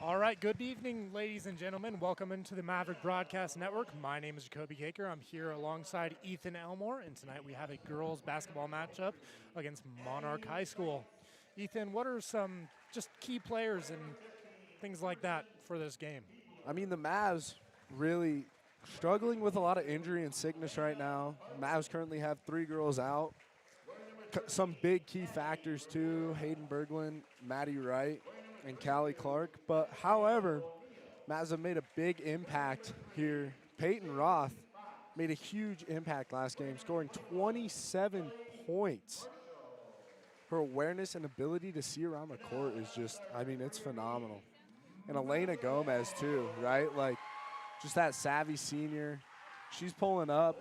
All right, good evening, ladies and gentlemen. Welcome into the Maverick Broadcast Network. My name is Jacoby Caker. I'm here alongside Ethan Elmore, and tonight we have a girls basketball matchup against Monarch High School. Ethan, what are some just key players and things like that for this game? I mean, the Mavs really struggling with a lot of injury and sickness right now. Mavs currently have 3 girls out. Some big key factors too: Hayden Berglund, Maddie Wright, and Callie Clark. But however, Mavs have made a big impact here. Peyton Roth made a huge impact last game, scoring 27 points. Her awareness and ability to see around the court is just, I mean, it's phenomenal. And Elena Gomez too, right? Like, just that savvy senior. She's pulling up.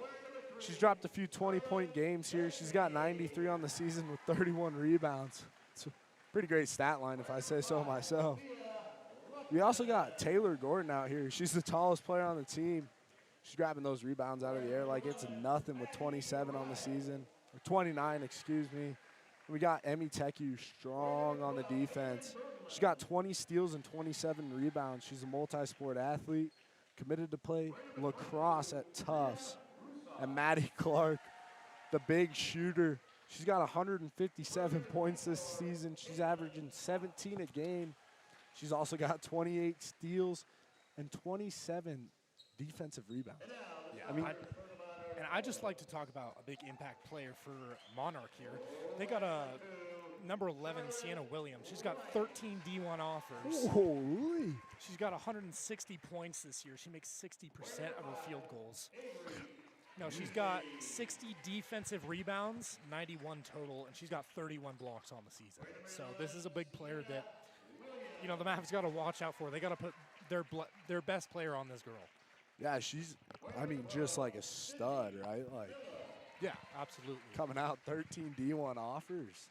She's dropped a few 20-point games here. She's got 93 on the season with 31 rebounds. It's a pretty great stat line if I say so myself. We also got Taylor Gordon out here. She's the tallest player on the team. She's grabbing those rebounds out of the air like it's nothing with 27 on the season, or 29, excuse me. We got Emmy Teku strong on the defense. She's got 20 steals and 27 rebounds. She's a multi-sport athlete, committed to play lacrosse at Tufts. And Maddie Clark, the big shooter, she's got 157 points this season. She's averaging 17 a game. She's also got 28 steals and 27 defensive rebounds. Yeah, I just like to talk about a big impact player for Monarch here. They got a number 11, Sienna Williams. She's got 13 D1 offers. Holy. She's got 160 points this year. She makes 60% of her field goals. No, she's got 60 defensive rebounds, 91 total, and she's got 31 blocks on the season. So this is a big player that, the Mavs got to watch out for. They got to put their best player on this girl. Yeah, she's, just like a stud, right? Like, yeah, absolutely. Coming out 13 D1 offers.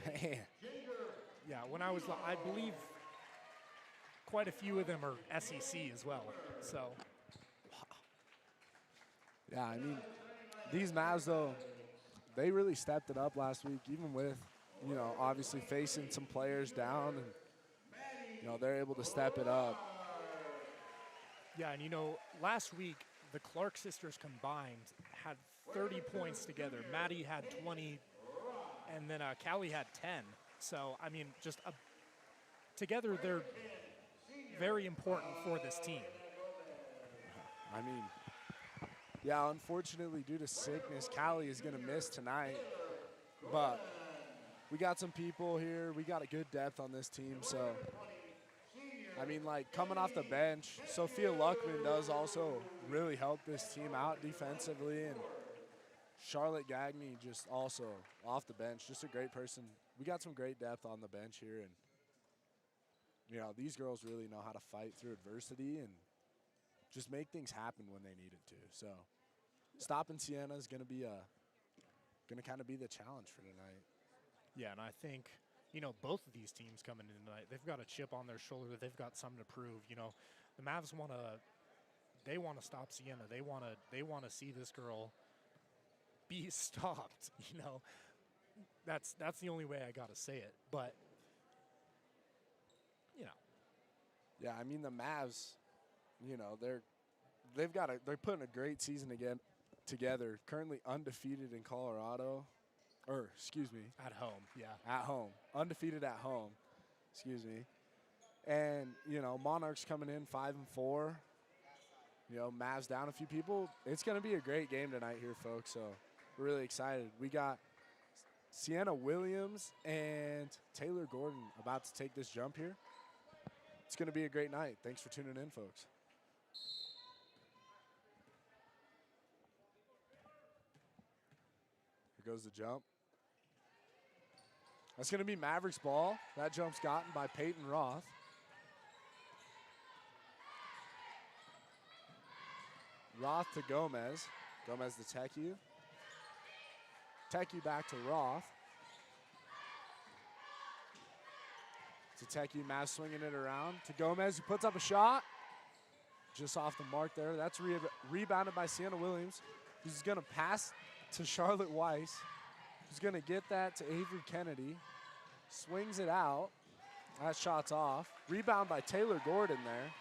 Man. Yeah, I believe quite a few of them are SEC as well. So. Yeah, these Mavs, though, they really stepped it up last week, even with, obviously facing some players down, and, they're able to step it up. Yeah, and, last week, the Clark sisters combined had 30 points together. Maddie had 20, and then Callie had 10. So, together they're very important for this team. Yeah, unfortunately, due to sickness, Callie is going to miss tonight. But we got some people here. We got a good depth on this team. So, coming off the bench, Sophia Luckman does also really help this team out defensively. And Charlotte Gagne just also off the bench, just a great person. We got some great depth on the bench here. And, these girls really know how to fight through adversity and just make things happen when they need it to. So stopping Sienna is going to kind of be the challenge for tonight. Yeah, and I think, both of these teams coming in tonight, they've got a chip on their shoulder. They've got something to prove. The Mavs want to stop Sienna. They want to see this girl be stopped. That's the only way I got to say it. But, Yeah, the Mavs, they're putting a great season together. Currently undefeated in Colorado, at home, yeah, at home, undefeated at home, and Monarchs coming in 5-4. Mavs down a few people. It's going to be a great game tonight here, folks. So we're really excited. We got Sienna Williams and Taylor Gordon about to take this jump here. It's going to be a great night. Thanks for tuning in, folks. Here goes the jump. That's going to be Mavericks ball. That jump's gotten by Peyton Roth. Roth to Gomez. Gomez to Teku. Teku back to Roth. To Teku, Mavs swinging it around. To Gomez, who puts up a shot. Just off the mark there. That's rebounded by Sienna Williams, who's going to pass to Charlotte Weiss, who's going to get that to Avery Kennedy. Swings it out. That shot's off. Rebound by Taylor Gordon there.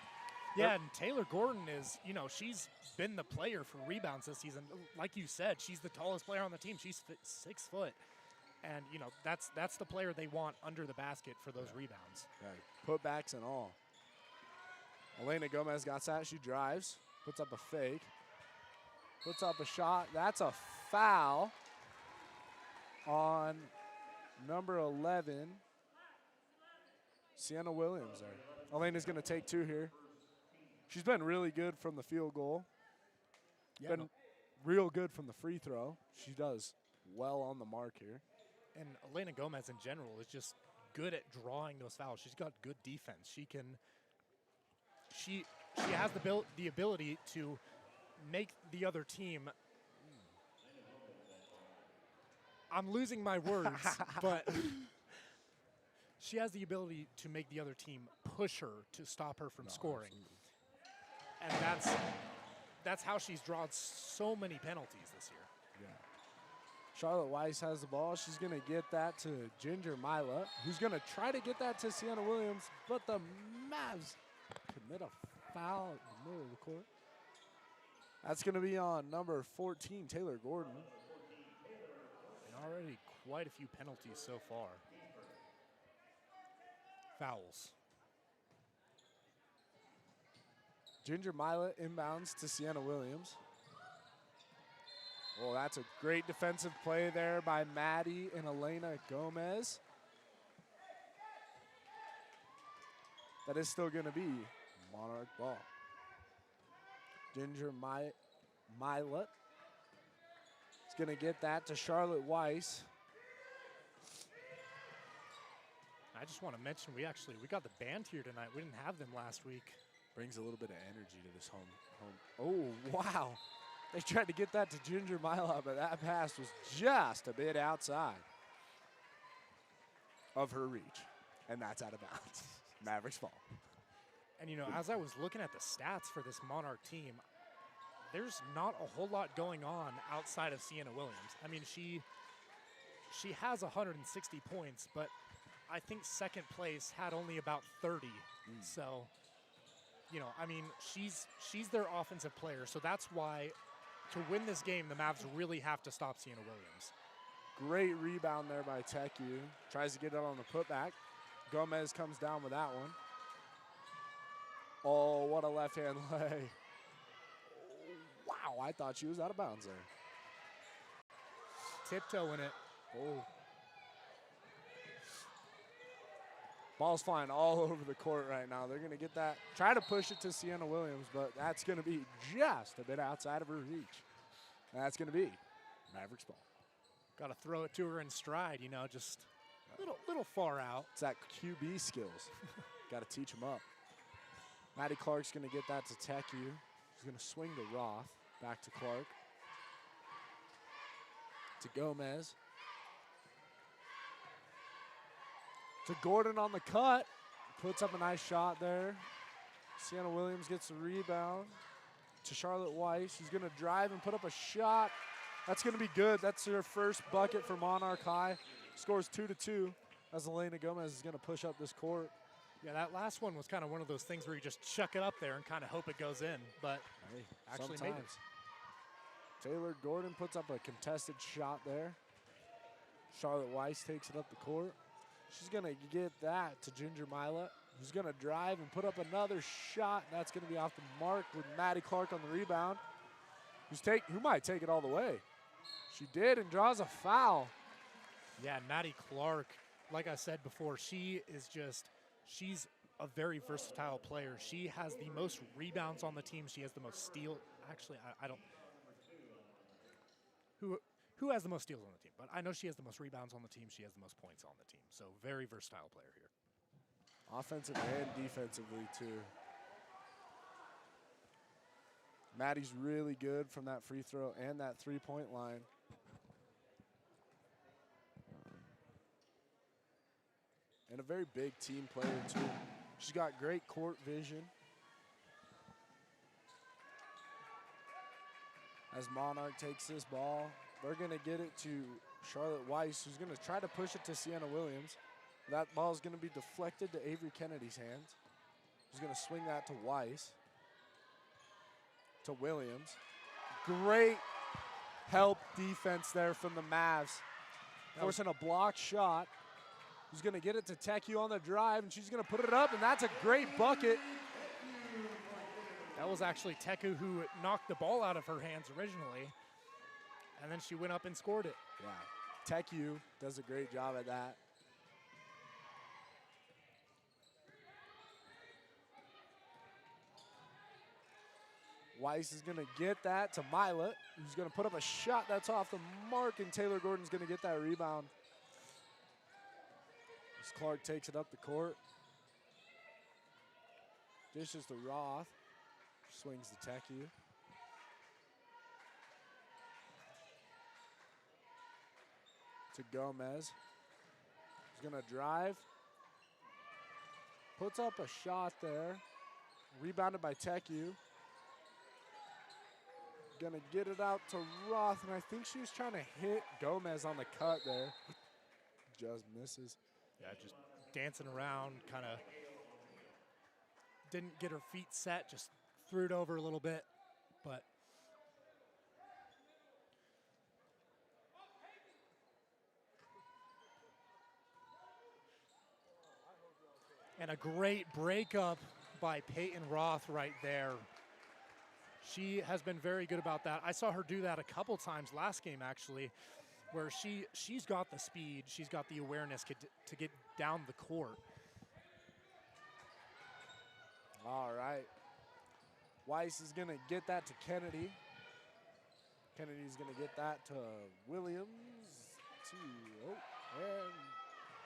Yeah, and Taylor Gordon is, she's been the player for rebounds this season. Like you said, she's the tallest player on the team. She's 6 foot. And, that's the player they want under the basket for those rebounds. Right. Putbacks and all. Elena Gomez got that. She drives, puts up a fake, puts up a shot. That's a foul on number 11, Sienna Williams there. Elena's going to take 2 here. She's been really good from the field goal. Yeah, Been real good from the free throw. She does well on the mark here. And Elena Gomez in general is just good at drawing those fouls. She's got good defense. She has the ability to make the other team. I'm losing my words, but she has the ability to make the other team push her to stop her from scoring. Absolutely. And that's how she's drawn so many penalties this year. Yeah. Charlotte Weiss has the ball. She's going to get that to Ginger Mila, who's going to try to get that to Sienna Williams, but the Mavs commit a foul in the middle of the court. That's going to be on number 14, Taylor Gordon. And already quite a few penalties so far. Fouls. Ginger Mila inbounds to Sienna Williams. Well, that's a great defensive play there by Maddie and Elena Gomez. That is still going to be Monarch ball. Ginger Mila is going to get that to Charlotte Weiss. I just want to mention we got the band here tonight. We didn't have them last week. Brings a little bit of energy to this home. Oh, wow. They tried to get that to Ginger Mila, but that pass was just a bit outside of her reach. And that's out of bounds. Mavericks fall. And, as I was looking at the stats for this Monarch team, there's not a whole lot going on outside of Sienna Williams. I mean, she has 160 points, but I think second place had only about 30. So, she's their offensive player. So that's why to win this game, the Mavs really have to stop Sienna Williams. Great rebound there by Teku. Tries to get it on the putback. Gomez comes down with that one. Oh, what a left-hand lay. Wow, I thought she was out of bounds there. Tiptoeing it. Oh. Ball's flying all over the court right now. They're going to get that. Try to push it to Sienna Williams, but that's going to be just a bit outside of her reach. And that's going to be Mavericks ball. Got to throw it to her in stride, just little far out. It's that QB skills. Got to teach them up. Maddie Clark's going to get that to Teku. She's going to swing to Roth. Back to Clark. To Gomez. To Gordon on the cut. Puts up a nice shot there. Sienna Williams gets the rebound. To Charlotte Weiss. She's going to drive and put up a shot. That's going to be good. That's her first bucket for Monarch High. Scores 2-2 as Elena Gomez is going to push up this court. Yeah, that last one was kind of one of those things where you just chuck it up there and kind of hope it goes in, but hey, actually sometimes. made it. Taylor Gordon puts up a contested shot there. Charlotte Weiss takes it up the court. She's going to get that to Ginger Mila, who's going to drive and put up another shot. That's going to be off the mark with Maddie Clark on the rebound, who might take it all the way. She did and draws a foul. Yeah, Maddie Clark, like I said before, she's a very versatile player. She has the most rebounds on the team. She has the most steals. Actually, I don't. Who has the most steals on the team? But I know she has the most rebounds on the team. She has the most points on the team. So very versatile player here. Offensive and defensively, too. Maddie's really good from that free throw and that three-point line. And a very big team player, too. She's got great court vision. As Monarch takes this ball, they're going to get it to Charlotte Weiss, who's going to try to push it to Sienna Williams. That ball is going to be deflected to Avery Kennedy's hands. He's going to swing that to Weiss. To Williams. Great help defense there from the Mavs. Forcing a blocked shot. He's going to get it to Teku on the drive, and she's going to put it up, and that's a great bucket. That was actually Teku who knocked the ball out of her hands originally, and then she went up and scored it. Yeah, Teku does a great job at that. Weiss is going to get that to Mila, who's going to put up a shot that's off the mark, and Taylor Gordon's going to get that rebound. As Clark takes it up the court. Dishes to Roth. Swings to Teku. To Gomez. He's going to drive. Puts up a shot there. Rebounded by Teku. Gonna get it out to Roth, and I think she was trying to hit Gomez on the cut there. Just misses. Yeah, just dancing around, kind of didn't get her feet set, just threw it over a little bit, but and a great breakup by Peyton Roth right there. She has been very good about that. I saw her do that a couple times last game, actually, where she's got the speed, she's got the awareness to get down the court. All right. Weiss is going to get that to Kennedy. Kennedy's going to get that to Williams. And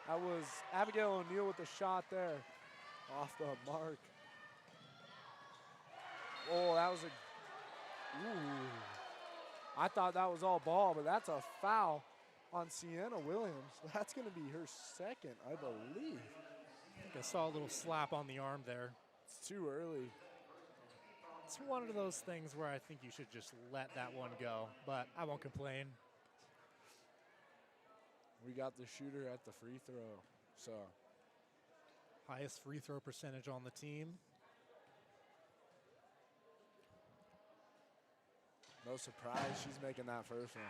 that was Abigail O'Neal with the shot there off the mark. Oh, that was a... Ooh. I thought that was all ball, but that's a foul on Sienna Williams. That's going to be her second, I believe. I think I saw a little slap on the arm there. It's too early. It's one of those things where I think you should just let that one go, but I won't complain. We got the shooter at the free throw, so. Highest free throw percentage on the team. No surprise she's making that first one.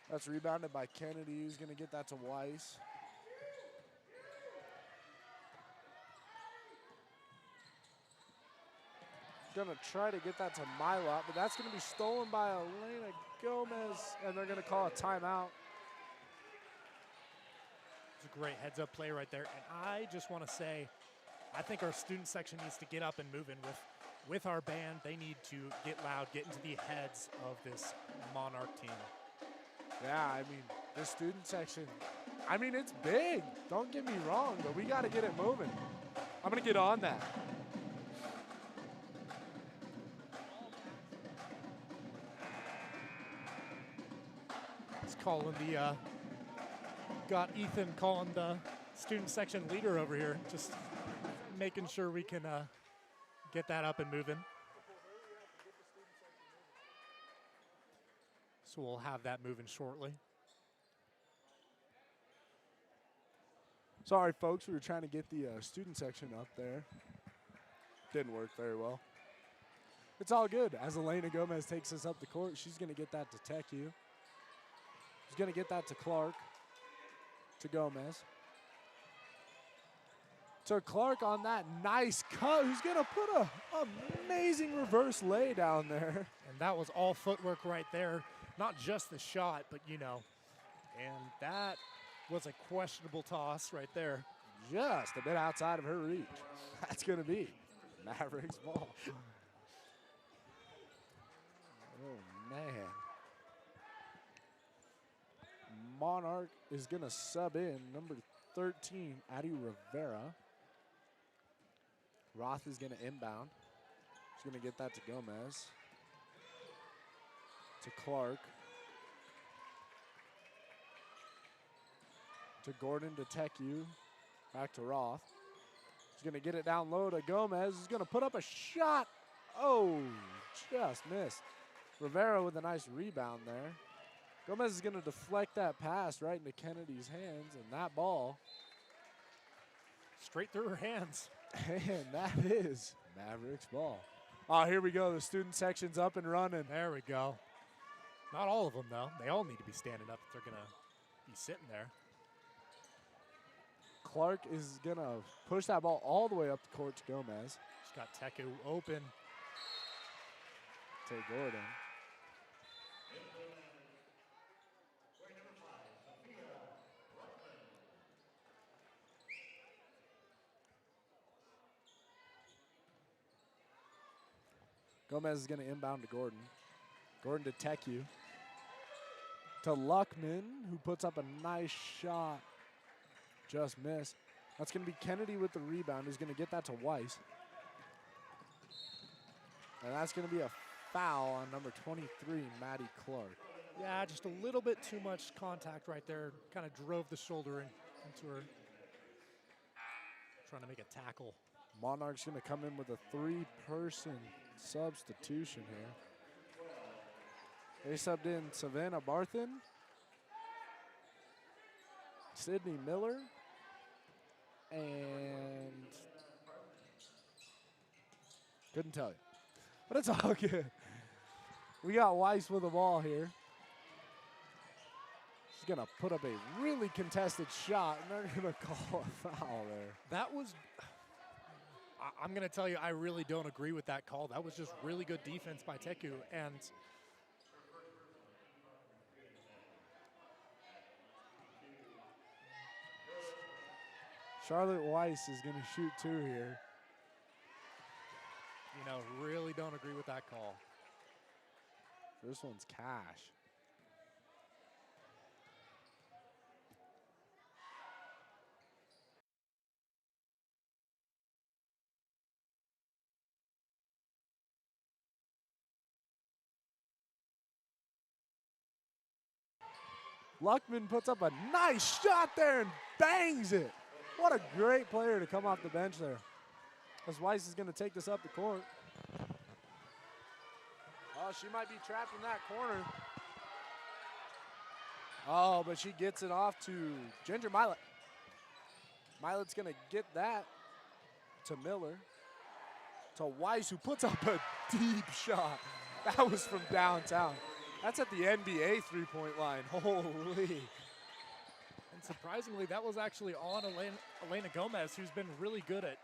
That's rebounded by Kennedy, who's going to get that to Weiss. Going to try to get that to Mylot, but that's going to be stolen by Elena Gomez, and they're going to call a timeout. It's a great heads-up play right there, and I just want to say, I think our student section needs to get up and move in with our band. They need to get loud, get into the heads of this Monarch team. Yeah, I mean, the student section, I mean, it's big. Don't get me wrong, but we got to get it moving. I'm going to get on that. It's calling the, got Ethan calling the student section leader over here, just making sure we can get that up and moving. So we'll have that moving shortly. Sorry, folks. We were trying to get the student section up there. Didn't work very well. It's all good. As Elena Gomez takes us up the court, she's going to get that to Teku. She's going to get that to Clark. To Gomez. To Clark on that nice cut. Who's going to put a amazing reverse lay down there. And that was all footwork right there. Not just the shot, but you know. And that was a questionable toss right there. Just a bit outside of her reach. That's going to be Mavericks ball. Oh, man. Monarch is going to sub in number 13, Addie Rivera. Roth is going to inbound. She's going to get that to Gomez. To Clark. To Gordon to Teku. Back to Roth. He's going to get it down low to Gomez. He's going to put up a shot. Oh, just missed. Rivera with a nice rebound there. Gomez is going to deflect that pass right into Kennedy's hands, and that ball. Straight through her hands. And that is Mavericks ball. Oh, here we go. The student section's up and running. There we go. Not all of them, though. They all need to be standing up if they're going to be sitting there. Clark is going to push that ball all the way up the court to Gomez. She's got Teku open. To Gordon. Gomez is going to inbound to Gordon. Gordon to Teku. To Luckman, who puts up a nice shot. Just missed. That's going to be Kennedy with the rebound. He's going to get that to Weiss. And that's going to be a foul on number 23, Maddie Clark. Yeah, just a little bit too much contact right there. Kind of drove the shoulder into her. Trying to make a tackle. Monarch's going to come in with a three-person substitution here. They subbed in Savannah Barthen, Sydney Miller, and couldn't tell you. But it's all good. We got Weiss with the ball here. She's going to put up a really contested shot, and they're going to call a foul there. That was, I'm going to tell you, I really don't agree with that call. That was just really good defense by Teku. And Charlotte Weiss is going to shoot two here. You know, really don't agree with that call. This one's cash. Luckman puts up a nice shot there and bangs it. What a great player to come off the bench there. As Weiss is going to take this up the court. Oh, she might be trapped in that corner. Oh, but she gets it off to Ginger Milet. Milet's going to get that to Miller. To Weiss, who puts up a deep shot. That was from downtown. That's at the NBA three-point line. Holy. And surprisingly, that was actually on Elena Gomez, who's been really good at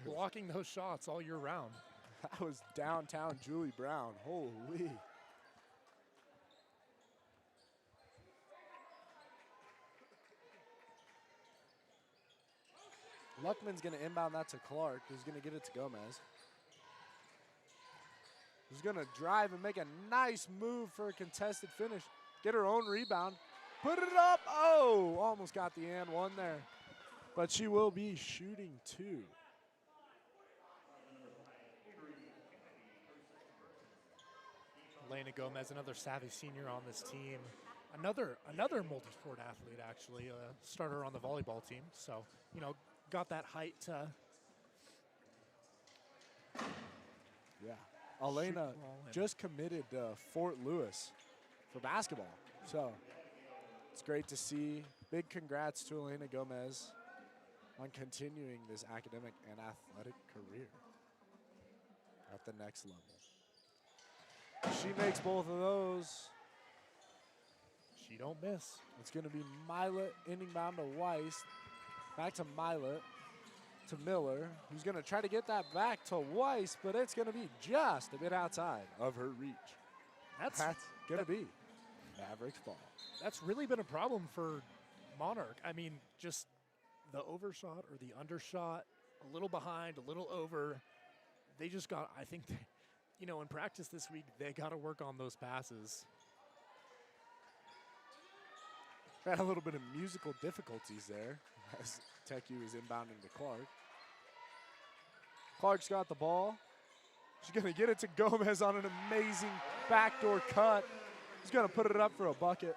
blocking those shots all year round. That was downtown Julie Brown. Holy. Luckman's going to inbound that to Clark, who's going to get it to Gomez. Who's going to drive and make a nice move for a contested finish. Get her own rebound. Put it up. Oh, almost got the and one there. But she will be shooting two. Elena Gomez, another savvy senior on this team. Another multi-sport athlete, actually, a starter on the volleyball team. So, you know, got that height. Yeah. Elena just committed to Fort Lewis for basketball. So it's great to see. Big congrats to Elena Gomez on continuing this academic and athletic career at the next level. She makes both of those. She don't miss. It's going to be Milet inbound to Weiss. Back to Milet. To Miller, who's going to try to get that back to Weiss, but it's going to be just a bit outside of her reach. That's going to be Mavericks ball. That's really been a problem for Monarch. I mean, just the overshot or the undershot, a little behind, a little over. They just got, I think, you know, in practice this week, they got to work on those passes. Had a little bit of musical difficulties there as Teku is inbounding to Clark. Clark's got the ball. She's going to get it to Gomez on an amazing backdoor cut. He's going to put it up for a bucket.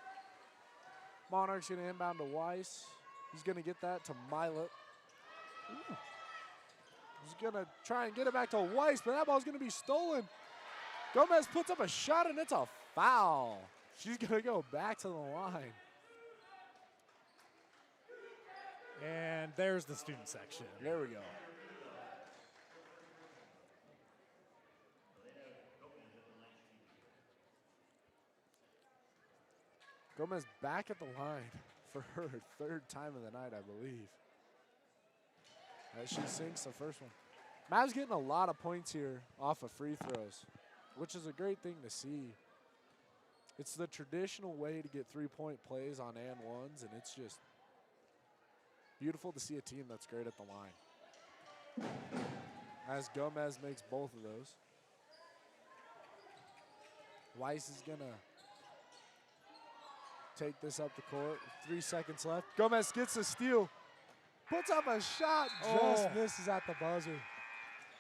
Monarch's going to inbound to Weiss. He's going to get that to Milet. He's going to try and get it back to Weiss, but that ball's going to be stolen. Gomez puts up a shot, and it's a foul. She's going to go back to the line. And there's the student section. There we go. Gomez back at the line for her third time of the night, I believe. As she sinks the first one. Mav's getting a lot of points here off of free throws, which is a great thing to see. It's the traditional way to get three-point plays on and ones, and it's just beautiful to see a team that's great at the line. As Gomez makes both of those. Weiss is going to take this up the court. 3 seconds left. Gomez gets a steal. Puts up a shot. Just misses at the buzzer.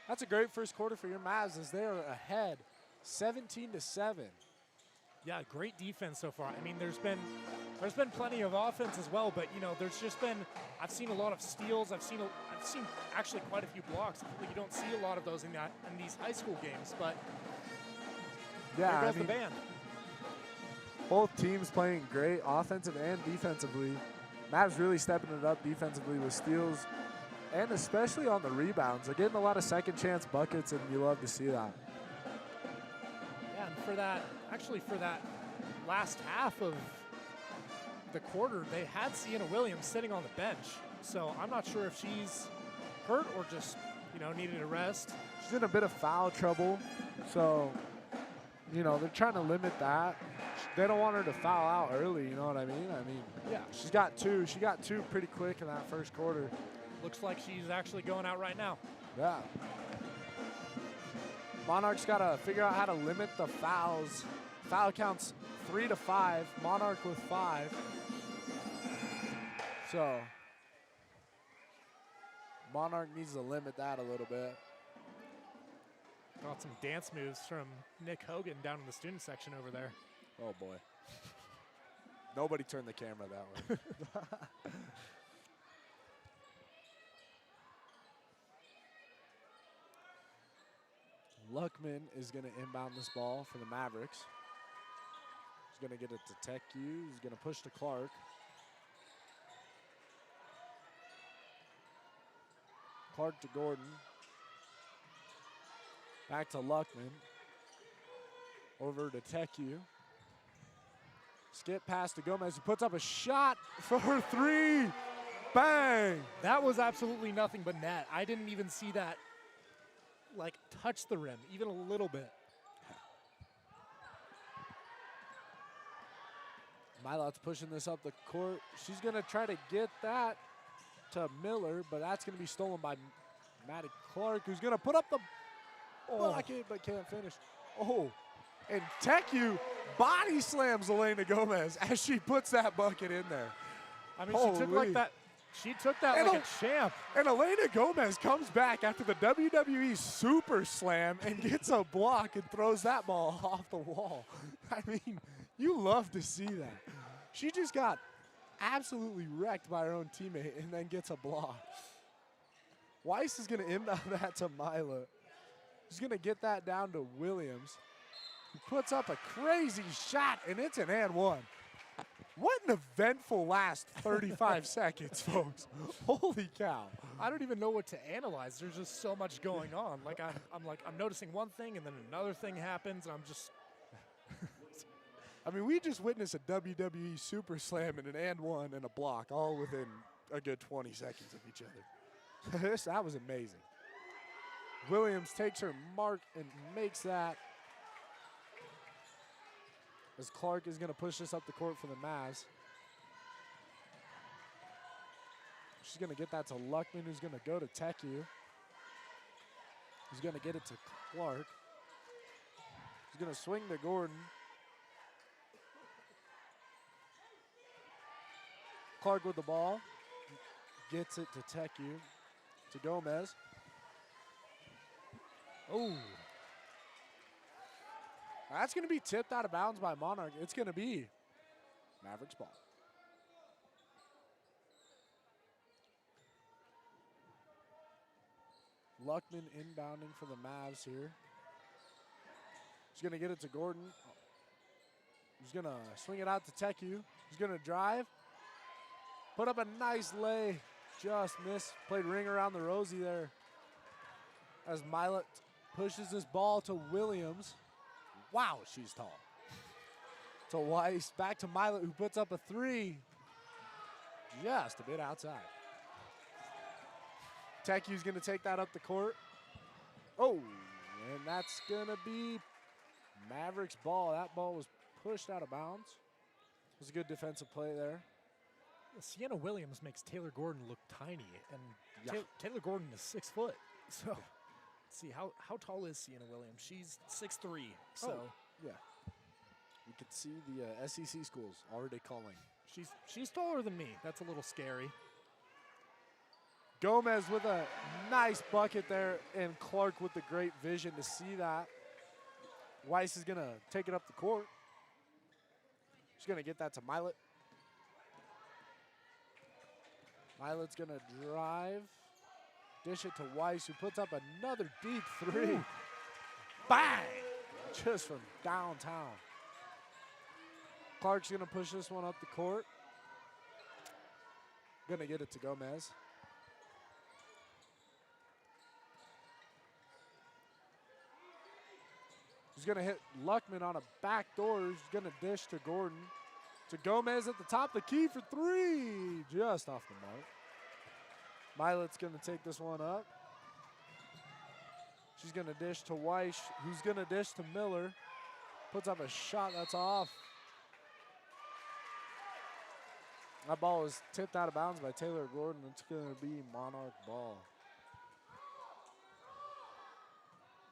That's a great first quarter for your Mavs as they are ahead 17-7. Yeah, great defense so far. I mean, there's been plenty of offense as well, but you know, there's just been, I've seen a lot of steals. I've seen actually quite a few blocks. You don't see a lot of those in these high school games, but yeah, there goes the band. Both teams playing great offensive and defensively. Mavs really stepping it up defensively with steals and especially on the rebounds. They're getting a lot of second chance buckets, and you love to see that. Yeah, and for that last half of the quarter, they had Sienna Williams sitting on the bench. So I'm not sure if she's hurt or just, you know, needed a rest. She's in a bit of foul trouble, so, you know, they're trying to limit that. They don't want her to foul out early, you know what I mean? Yeah, she got two pretty quick in that first quarter. Looks like she's actually going out right now. Yeah. Monarch's got to figure out how to limit the fouls. Foul counts 3 to 5. Monarch with 5. So Monarch needs to limit that a little bit. Got some dance moves from Nick Hogan down in the student section over there. Oh, boy. Nobody turned the camera that way. Luckman is going to inbound this ball for the Mavericks. He's going to get it to Tech U. He's going to push to Clark. Clark to Gordon. Back to Luckman. Over to Tech U. Skip pass to Gomez, who puts up a shot for 3. Bang! That was absolutely nothing but net. I didn't even see that, like, touch the rim, even a little bit. Milot's pushing this up the court. She's going to try to get that to Miller, but that's going to be stolen by Maddie Clark, who's going to put up the bucket but can't finish. Oh, and Tech U body slams Elena Gomez as she puts that bucket in there. I mean, she took that like a champ. And Elena Gomez comes back after the WWE Super Slam and gets a block and throws that ball off the wall. I mean, you love to see that. She just got absolutely wrecked by her own teammate and then gets a block. Weiss is going to inbound that to Mila. She's going to get that down to Williams. He puts up a crazy shot, and it's an and one. What an eventful last 35 seconds, folks. Holy cow. I don't even know what to analyze. There's just so much going on. Like I'm noticing one thing, and then another thing happens, and I'm just. I mean, we just witnessed a WWE Super Slam and an and one and a block all within a good 20 seconds of each other. That was amazing. Williams takes her mark and makes that. As Clark is going to push this up the court for the Mavs. She's going to get that to Luckman, who's going to go to Tech U. He's going to get it to Clark. He's going to swing to Gordon. Clark with the ball. Gets it to Tech U. To Gomez. Oh. That's going to be tipped out of bounds by Monarch. It's going to be Mavericks ball. Luckman inbounding for the Mavs here. He's going to get it to Gordon. He's going to swing it out to Teku. He's going to drive. Put up a nice lay. Just missed. Played ring around the rosy there. As Milet pushes this ball to Williams. Wow, she's tall. To Weiss. Back to Milet, who puts up a three. Just a bit outside. Teku's going to take that up the court. Oh, and that's going to be Mavericks' ball. That ball was pushed out of bounds. It was a good defensive play there. Sienna Williams makes Taylor Gordon look tiny, and Yeah. Taylor Gordon is 6 foot. So, let's see, how tall is Sienna Williams? She's 6'3". So, Yeah. You could see the SEC schools already calling. she's taller than me. That's a little scary. Gomez with a nice bucket there, and Clark with the great vision to see that. Weiss is going to take it up the court. She's going to get that to Milet. Milet's going to drive. Dish it to Weiss, who puts up another deep three. Ooh. Bang! Just from downtown. Clark's going to push this one up the court. Going to get it to Gomez. He's going to hit Luckman on a back door. He's going to dish to Gordon. To Gomez at the top of the key for three. Just off the mark. Milet's going to take this one up. She's going to dish to Weiss, who's going to dish to Miller. Puts up a shot that's off. That ball was tipped out of bounds by Taylor Gordon. It's going to be Monarch ball.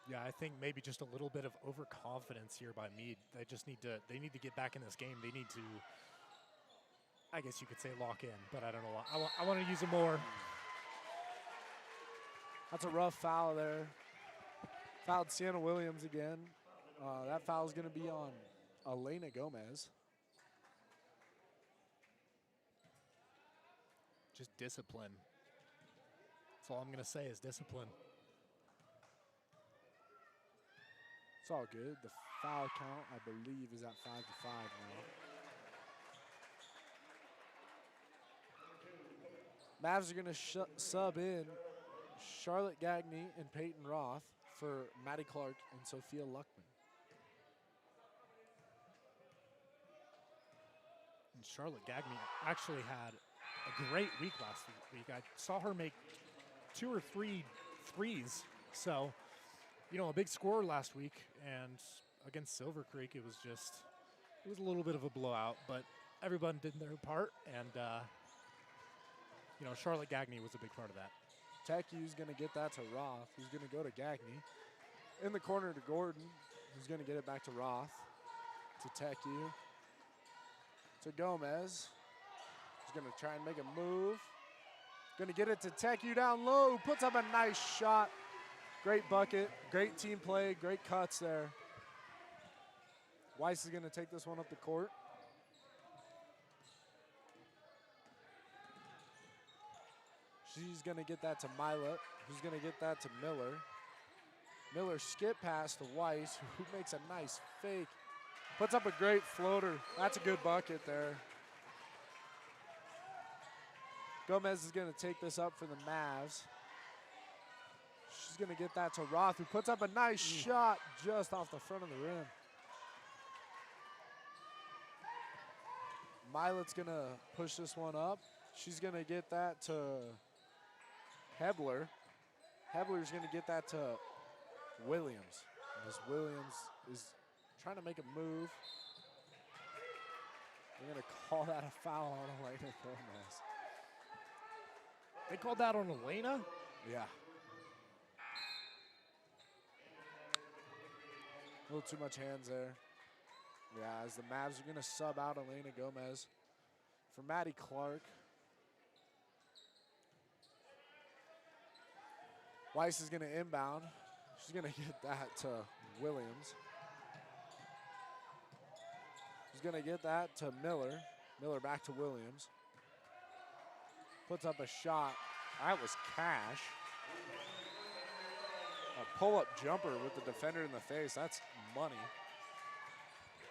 Yeah, I think maybe just a little bit of overconfidence here by Mead. They need to get back in this game. They need to, I guess you could say, lock in, but I don't know why. I want to use it more. That's a rough foul there. Fouled Sienna Williams again. That foul is going to be on Elena Gomez. Just discipline. That's all I'm going to say is discipline. It's all good. The foul count, I believe, is at 5-5 now. Mavs are going to sub in Charlotte Gagne and Peyton Roth for Maddie Clark and Sophia Luckman. And Charlotte Gagne actually had a great week last week. I saw her make 2 or 3 threes. So, you know, a big scorer last week, and against Silver Creek, it was a little bit of a blowout, but everyone did their part, and you know, Charlotte Gagne was a big part of that. Teku's going to get that to Roth, who's going to go to Gagne. In the corner to Gordon, who's going to get it back to Roth, to Teku, to Gomez. He's going to try and make a move. Going to get it to Teku down low, who puts up a nice shot. Great bucket, great team play, great cuts there. Weiss is going to take this one up the court. She's going to get that to Milet, who's going to get that to Miller. Miller skip pass to Weiss, who makes a nice fake. Puts up a great floater. That's a good bucket there. Gomez is going to take this up for the Mavs. She's going to get that to Roth, who puts up a nice shot just off the front of the rim. Milet's going to push this one up. She's going to get that to Hebler. Hebler's going to get that to Williams. As Williams is trying to make a move. They're going to call that a foul on Elena Gomez. They called that on Elena? Yeah. A little too much hands there. Yeah, as the Mavs are going to sub out Elena Gomez for Maddie Clark. Weiss is going to inbound. She's going to get that to Williams. She's going to get that to Miller. Miller back to Williams. Puts up a shot. That was cash. A pull-up jumper with the defender in the face. That's money.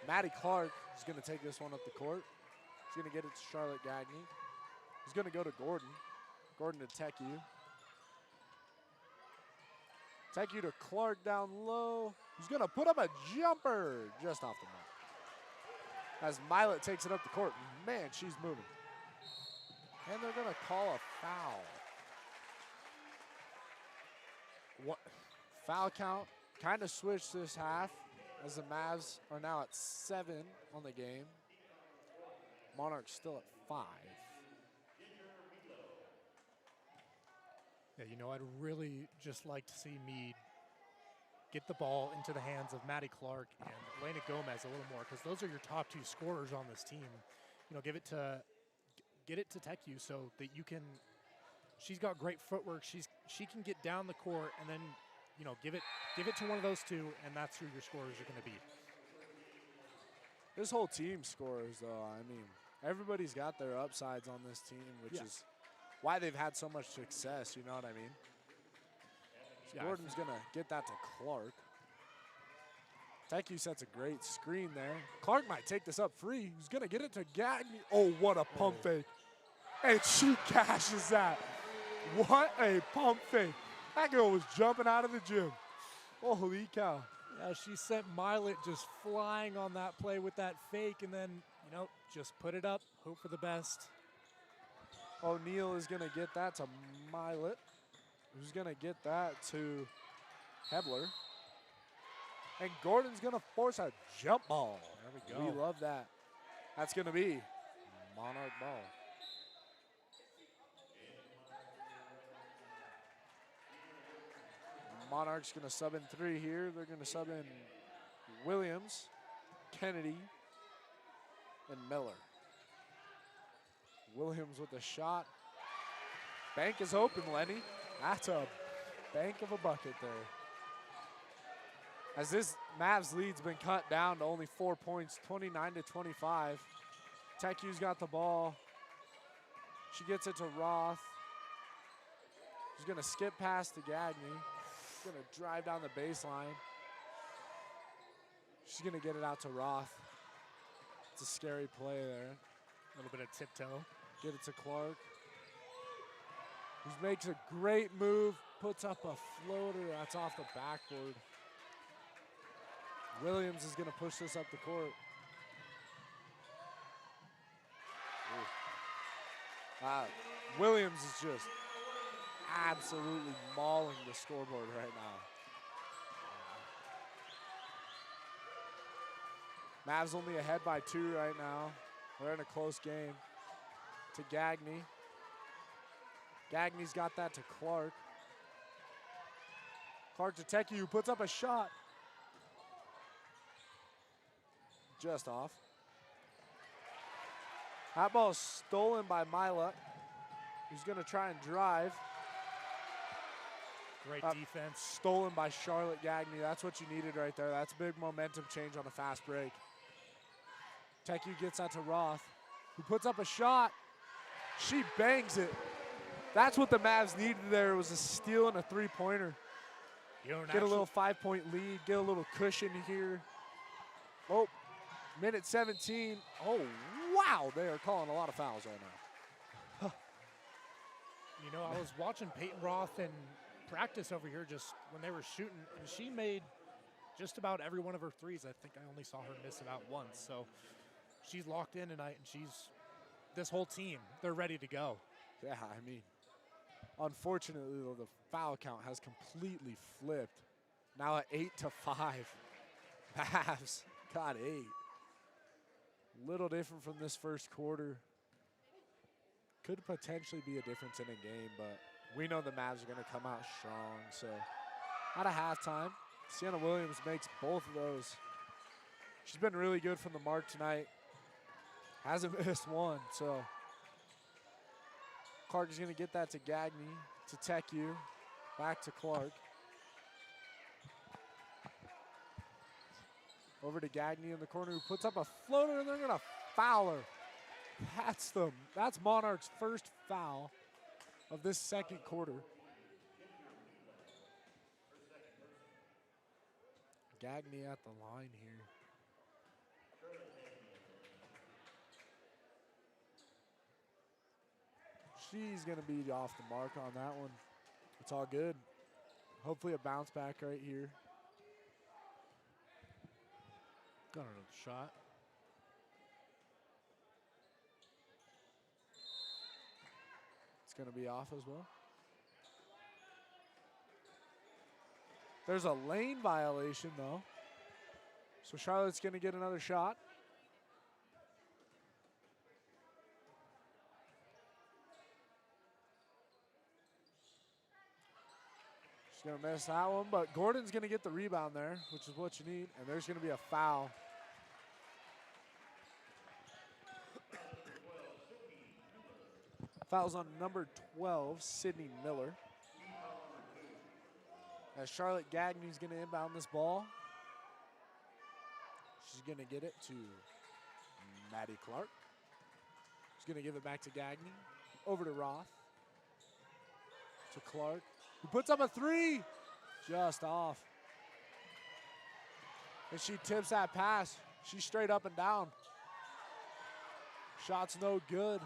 Maddie Clark is going to take this one up the court. He's going to get it to Charlotte Gagne. He's going to go to Gordon. Gordon to Teku. Teku to Clark down low. He's going to put up a jumper just off the mark. As Milet takes it up the court. Man, she's moving. And they're going to call a foul. What? Foul count kind of switched this half as the Mavs are now at 7 on the game. Monarch's still at 5. Yeah, you know, I'd really just like to see Mead get the ball into the hands of Maddie Clark and Elena Gomez a little more, because those are your top 2 scorers on this team. You know, get it to Teku so that you can. She's got great footwork. She can get down the court and then, you know, give it to one of those 2, and that's who your scorers are going to be. This whole team scores, though. I mean, everybody's got their upsides on this team, which is why they've had so much success, you know what I mean? So Gordon's going to get that to Clark. Teku sets a great screen there. Clark might take this up free. He's going to get it to Gagne. Oh, what a pump fake. And she cashes that. What a pump fake. That girl was jumping out of the gym. Holy cow. Yeah, she sent Milet just flying on that play with that fake, and then, you know, just put it up, hope for the best. O'Neal is going to get that to Milet, who's going to get that to Hebler. And Gordon's going to force a jump ball. There we go. We love that. That's going to be Monarch ball. Monarch's going to sub in 3 here. They're going to sub in Williams, Kennedy, and Miller. Williams with a shot. Bank is open, Lenny. That's a bank of a bucket there. As this Mavs lead's been cut down to only 4 points, 29-25. Teku's got the ball. She gets it to Roth. She's going to skip past to Gagne. She's going to drive down the baseline. She's going to get it out to Roth. It's a scary play there. A little bit of tiptoe. Get it to Clark. He makes a great move, puts up a floater. That's off the backboard. Williams is going to push this up the court. Williams is just absolutely mauling the scoreboard right now. Mavs only ahead by 2 right now. We're in a close game. To Gagne. Gagne's got that to Clark. Clark to Teku, who puts up a shot. Just off. That ball is stolen by Mila, who's going to try and drive. Great defense. Stolen by Charlotte Gagne. That's what you needed right there. That's a big momentum change on a fast break. Teku gets that to Roth, who puts up a shot. She bangs it. That's what the Mavs needed there, was a steal and a 3-pointer. Get a little 5-point lead, get a little cushion here. Oh, minute 17. Oh, wow, they are calling a lot of fouls right now. You know, I was watching Peyton Roth in practice over here just when they were shooting, and she made just about every one of her threes. I think I only saw her miss about once. So she's locked in tonight, and this whole team, they're ready to go. Yeah, I mean, unfortunately, though, the foul count has completely flipped. Now at 8-5. Mavs got 8. Little different from this first quarter. Could potentially be a difference in a game, but we know the Mavs are going to come out strong. So at a halftime, Sienna Williams makes both of those. She's been really good from the mark tonight. Hasn't missed one, so Clark is going to get that to Gagne, to Teku, back to Clark. Over to Gagne in the corner, who puts up a floater, and they're going to foul her. That's Monarch's first foul of this second quarter. Gagne at the line here. She's going to be off the mark on that one. It's all good. Hopefully a bounce back right here. Got another shot. It's going to be off as well. There's a lane violation, though. So Charlotte's going to get another shot. She's going to miss that one, but Gordon's going to get the rebound there, which is what you need, and there's going to be a foul. Foul's on number 12, Sydney Miller. As Charlotte Gagne's going to inbound this ball. She's going to get it to Maddie Clark. She's going to give it back to Gagne. Over to Roth. To Clark, who puts up a three. Just off. And she tips that pass. She's straight up and down. Shot's no good.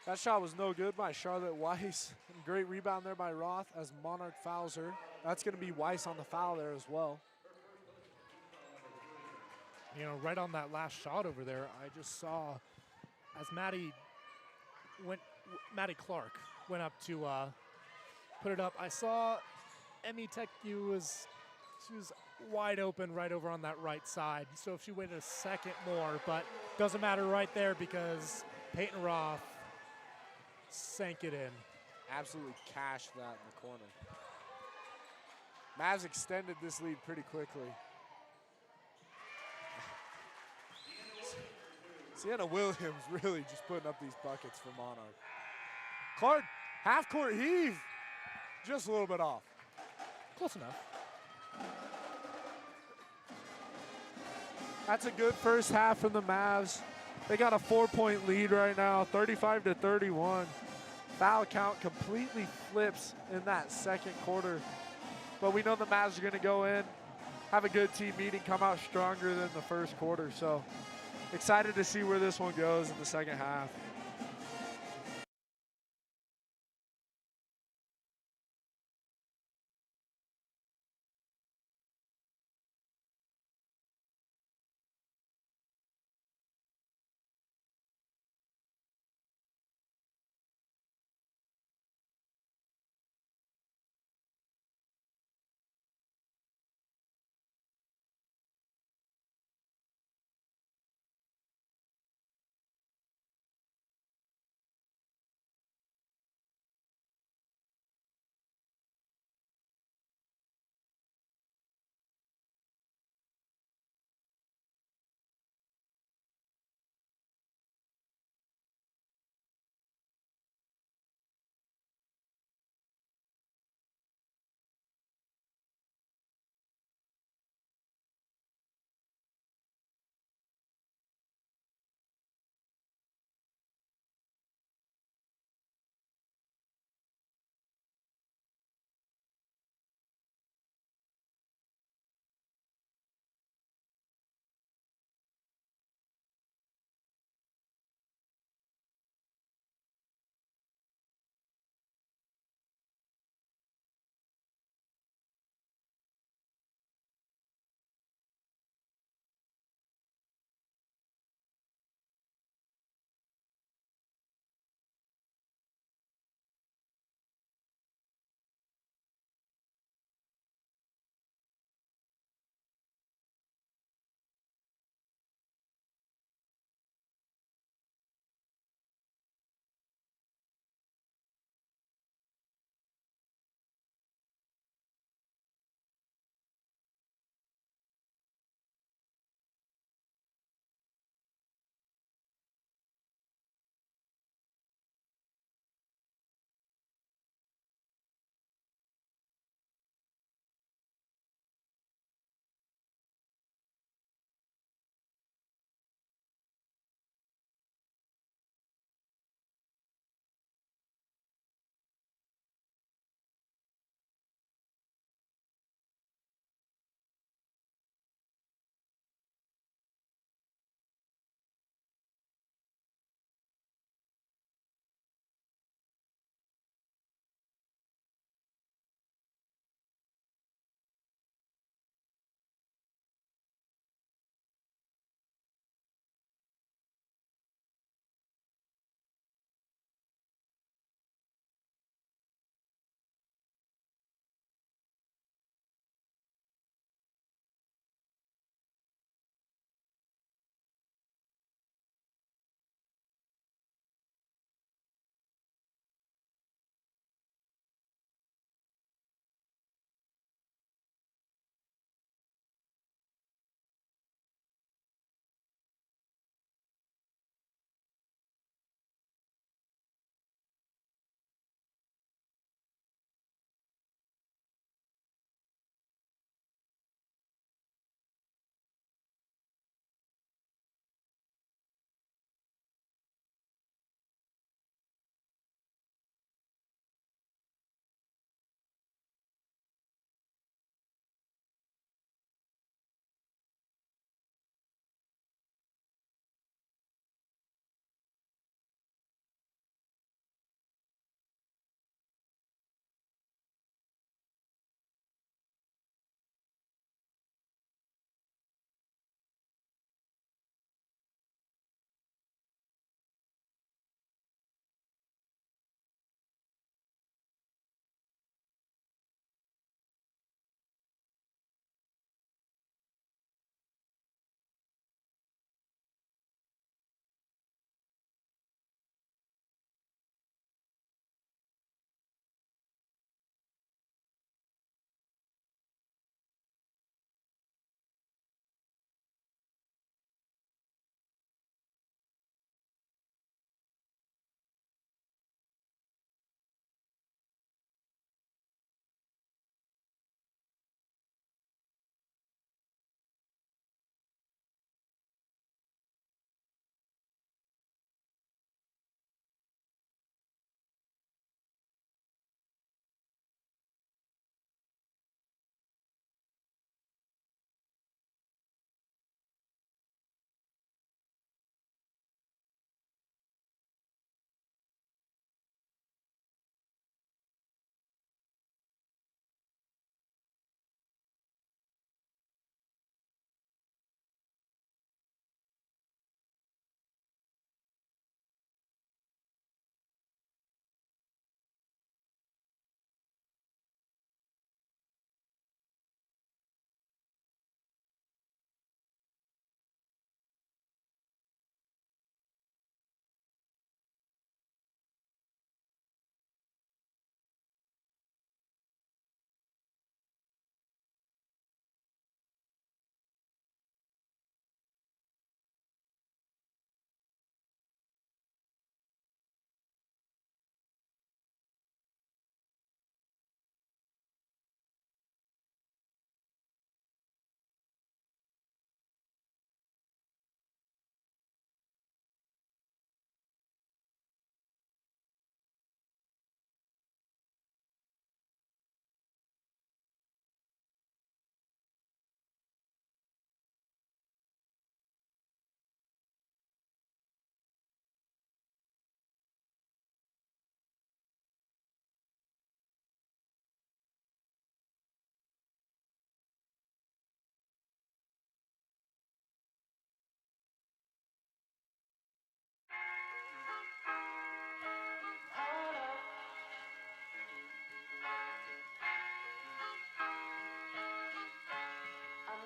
That shot was no good by Charlotte Weiss. Great rebound there by Roth as Monarch fouls her. That's going to be Weiss on the foul there as well. You know, right on that last shot over there, I just saw as Maddie Clark went up to put it up. I saw Emmy Teku was wide open right over on that right side. So if she waited a second more, but doesn't matter right there because Peyton Roth sank it in. Absolutely cashed that in the corner. Mavs extended this lead pretty quickly. Sienna Williams really just putting up these buckets for Monarch. Clark, half-court heave. Just a little bit off. Close enough. That's a good first half from the Mavs. They got a 4-point lead right now, 35-31. Foul count completely flips in that second quarter. But we know the Mavs are going to go in, have a good team meeting, come out stronger than the first quarter. So excited to see where this one goes in the second half.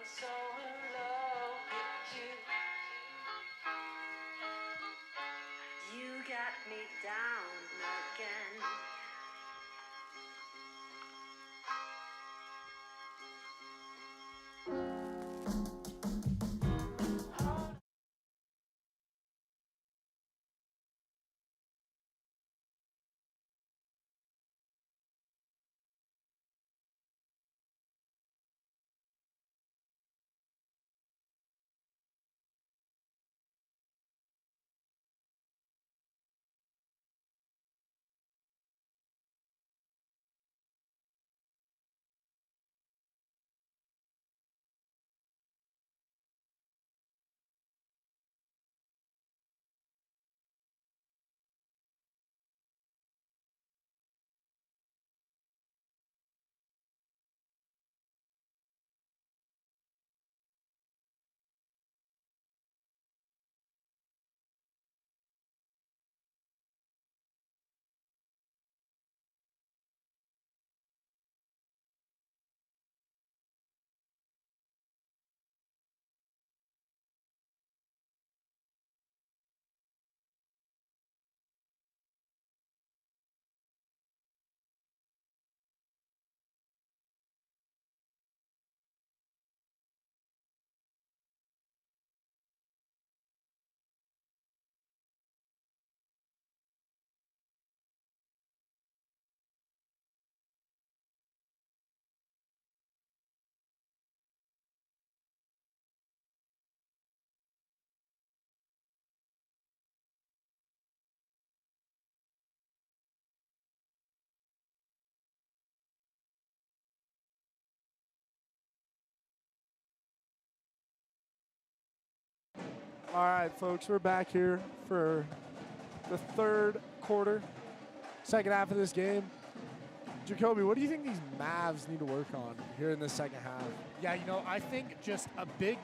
so in love with you. You got me down again. All right, folks, we're back here for the third quarter, second half of this game. Jacoby, what do you think these Mavs need to work on here in the second half? Yeah, you know, I think just a big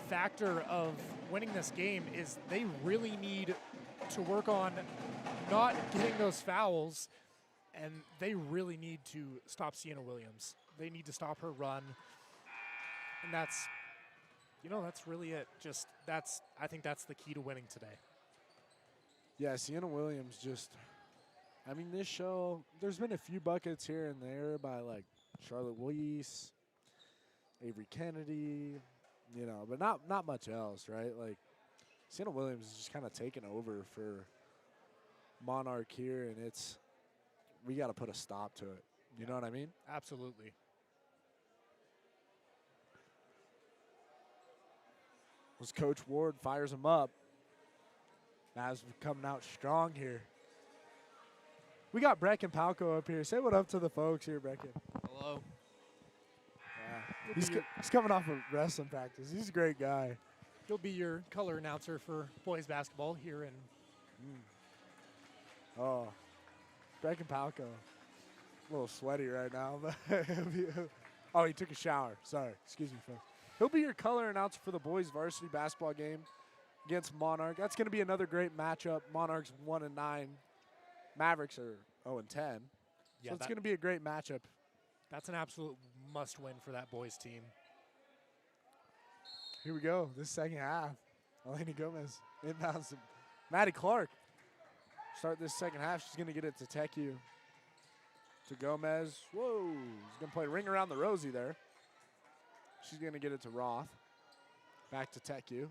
factor of winning this game is they really need to work on not getting those fouls, and they really need to stop Sienna Williams. They need to stop her run, and that's, you know, that's really it. I think that's the key to winning today. Yeah, Sienna Williams just, I mean, this show, there's been a few buckets here and there by, like, Charlotte Weiss, Avery Kennedy, you know, but not much else, right? Like, Sienna Williams is just kind of taking over for Monarch here, and we got to put a stop to it. You know what I mean? Absolutely. As Coach Ward fires him up. Mavs coming out strong here. We got Brecken Palco up here. Say what up to the folks here, Brecken. Hello. Yeah. He's coming off of wrestling practice. He's a great guy. He'll be your color announcer for boys basketball here in. Oh, Brecken Palco. A little sweaty right now. But oh, he took a shower. Sorry. Excuse me, folks. He'll be your color announcer for the boys varsity basketball game against Monarch. That's going to be another great matchup. Monarch's 1-9. Mavericks are 0-10. Yeah, So it's going to be a great matchup. That's an absolute must-win for that boys team. Here we go. This second half. Elena Gomez inbounds to Maddie Clark. Start this second half. She's going to get it to Teku. To Gomez. Whoa. He's going to play ring around the rosy there. She's going to get it to Roth. Back to Teku.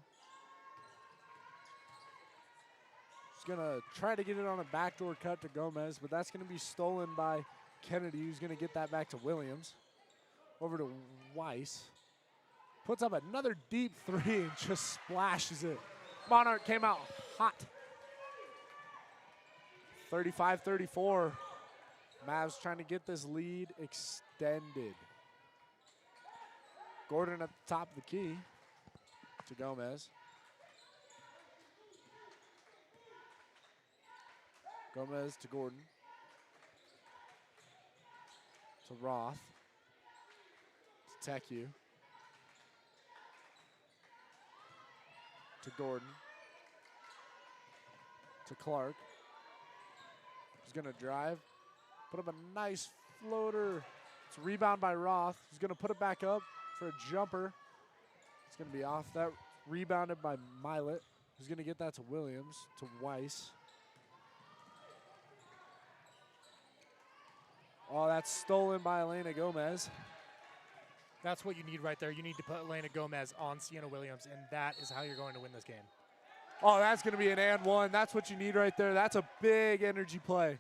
She's going to try to get it on a backdoor cut to Gomez, but that's going to be stolen by Kennedy, who's going to get that back to Williams. Over to Weiss. Puts up another deep three and just splashes it. Monarch came out hot. 35-34. Mavs trying to get this lead extended. Gordon at the top of the key to Gomez. Gomez to Gordon. To Roth. To Teku. To Gordon. To Clark. He's going to drive. Put up a nice floater. It's a rebound by Roth. He's going to put it back up. for a jumper. It's going to be off that. Rebounded by Milet, who's going to get that to Williams, to Weiss. Oh, that's stolen by Elena Gomez. That's what you need right there. You need to put Elena Gomez on Sienna Williams, and that is how you're going to win this game. Oh, that's going to be an and one. That's what you need right there. That's a big energy play.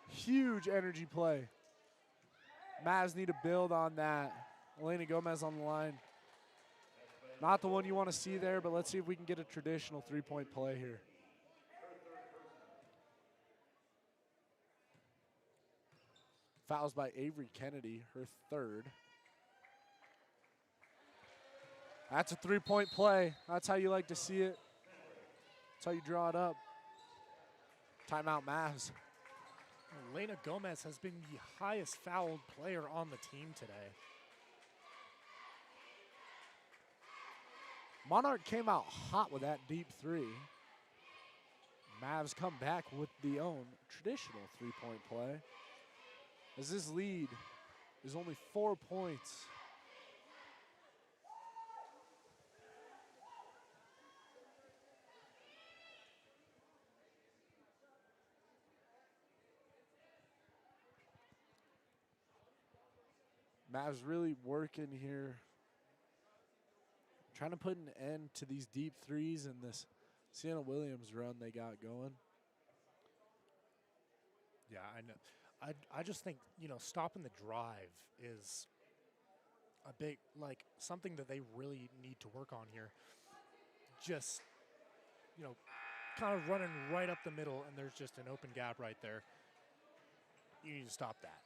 Huge energy play. Mavs need to build on that. Elena Gomez on the line. Not the one you want to see there, but let's see if we can get a traditional three-point play here. Fouls by Avery Kennedy, her third. That's a three-point play. That's how you like to see it. That's how you draw it up. Timeout Mavs. Elena Gomez has been the highest fouled player on the team today. Monarch came out hot with that deep three. Mavs come back with the own traditional three-point play. As this lead is only 4 points. Mavs really working here. Trying to put an end to these deep threes and this Sienna Williams run they got going. Yeah, I know. I just think, stopping the drive is a big, something that they really need to work on here. Just, kind of running right up the middle, and there's just an open gap right there. You need to stop that.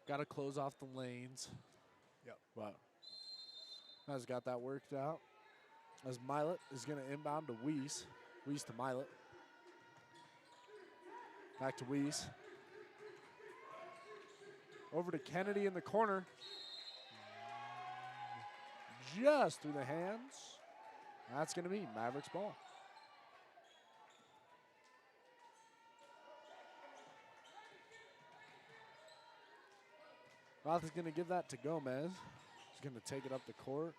Got to close off the lanes. Yep. But Mavs got that worked out. As Milet is going to inbound to Weiss. Weiss to Milet. Back to Weiss. Over to Kennedy in the corner. Just through the hands. That's going to be Mavericks ball. Roth is going to give that to Gomez. He's going to take it up the court.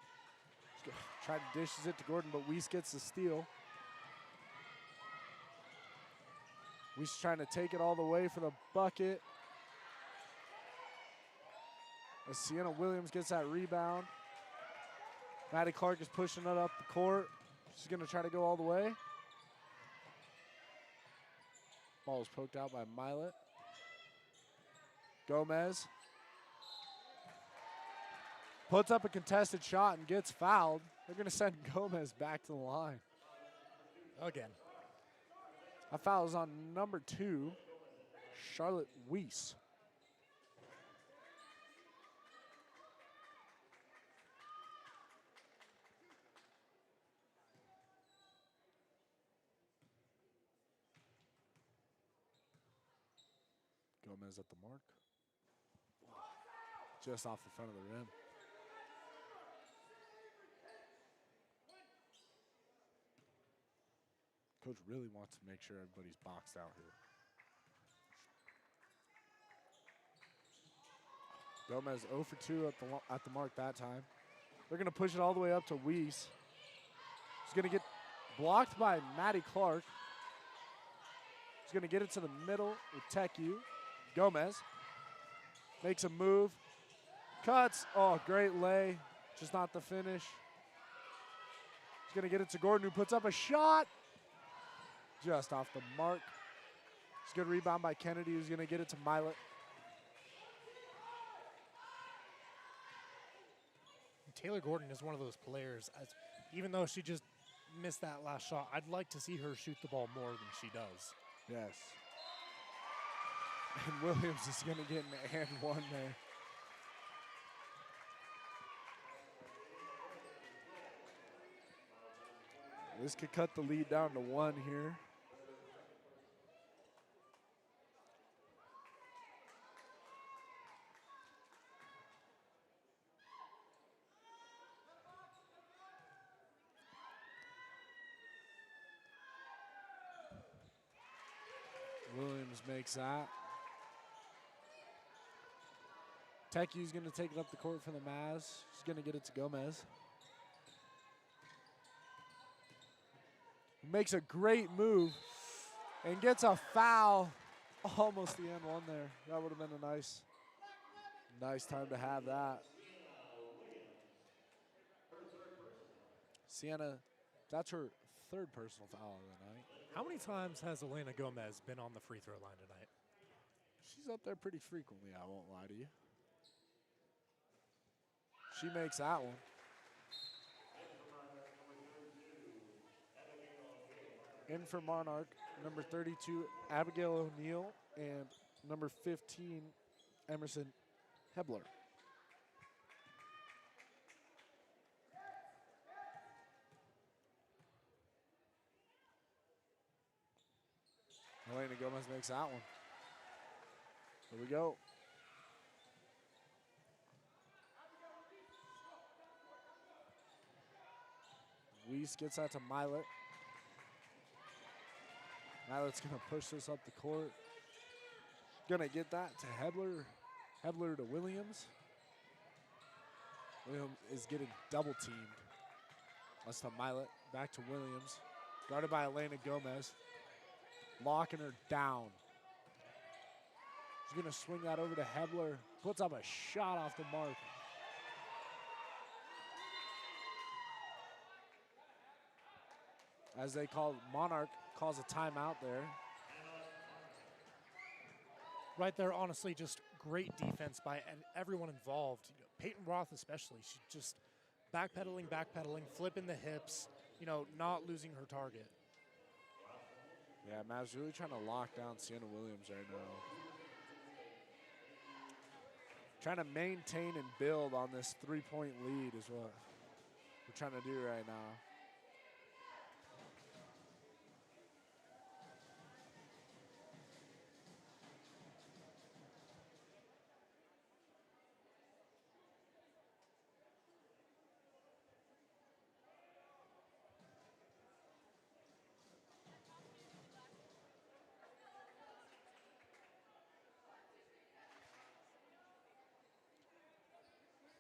Try to dishes it to Gordon, but Weiss gets the steal. Weiss trying to take it all the way for the bucket. As Sienna Williams gets that rebound. Maddie Clark is pushing it up the court. She's going to try to go all the way. Ball is poked out by Milet. Gomez puts up a contested shot and gets fouled. They're going to send Gomez back to the line. Again. That foul is on number 2, Charlotte Weiss. Gomez at the mark. Just off the front of the rim. Coach really wants to make sure everybody's boxed out here. Gomez 0 for 2 at the mark that time. They're going to push it all the way up to Weiss. He's going to get blocked by Maddie Clark. He's going to get it to the middle with Teku. Gomez makes a move. Cuts. Oh, great lay. Just not the finish. He's going to get it to Gordon, who puts up a shot. Just off the mark. It's a good rebound by Kennedy, who's going to get it to Milet. Taylor Gordon is one of those players, even though she just missed that last shot, I'd like to see her shoot the ball more than she does. Yes. And Williams is going to get an and one there. This could cut the lead down to 1 here. Williams makes that. Tekyu's going to take it up the court for the Mavs. He's going to get it to Gomez. Makes a great move and gets a foul. Almost the end one there. That would have been a nice time to have that. Sienna, that's her third personal foul of the night. How many times has Elena Gomez been on the free throw line tonight? She's up there pretty frequently, I won't lie to you. She makes that one. In for Monarch, number 32, Abigail O'Neal, and number 15, Emerson Hebler. Elena Gomez makes that one. Here we go. Weiss gets that to Milet. Milet's going to push this up the court. Going to get that to Hebler. Hebler to Williams. Williams is getting double teamed. That's to Milet. Back to Williams. Guarded by Elena Gomez. Locking her down. She's going to swing that over to Hebler. Puts up a shot off the mark. As they call, Monarch calls a timeout there. Right there, honestly, just great defense by everyone involved. You know, Peyton Roth especially. She's just backpedaling, flipping the hips, you know, not losing her target. Yeah, Mavs really trying to lock down Sienna Williams right now. Trying to maintain and build on this three-point lead is what we're trying to do right now.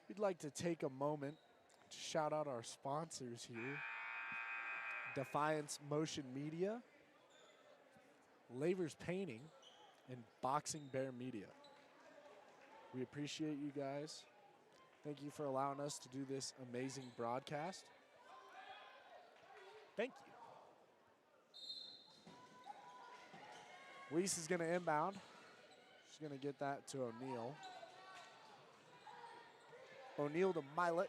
We'd like to take a moment to shout out our sponsors here. Defiance Motion Media, Lavers Painting, and Boxing Bear Media. We appreciate you guys. Thank you for allowing us to do this amazing broadcast. Thank you. Weiss is going to inbound. She's going to get that to O'Neal. O'Neal to Milet.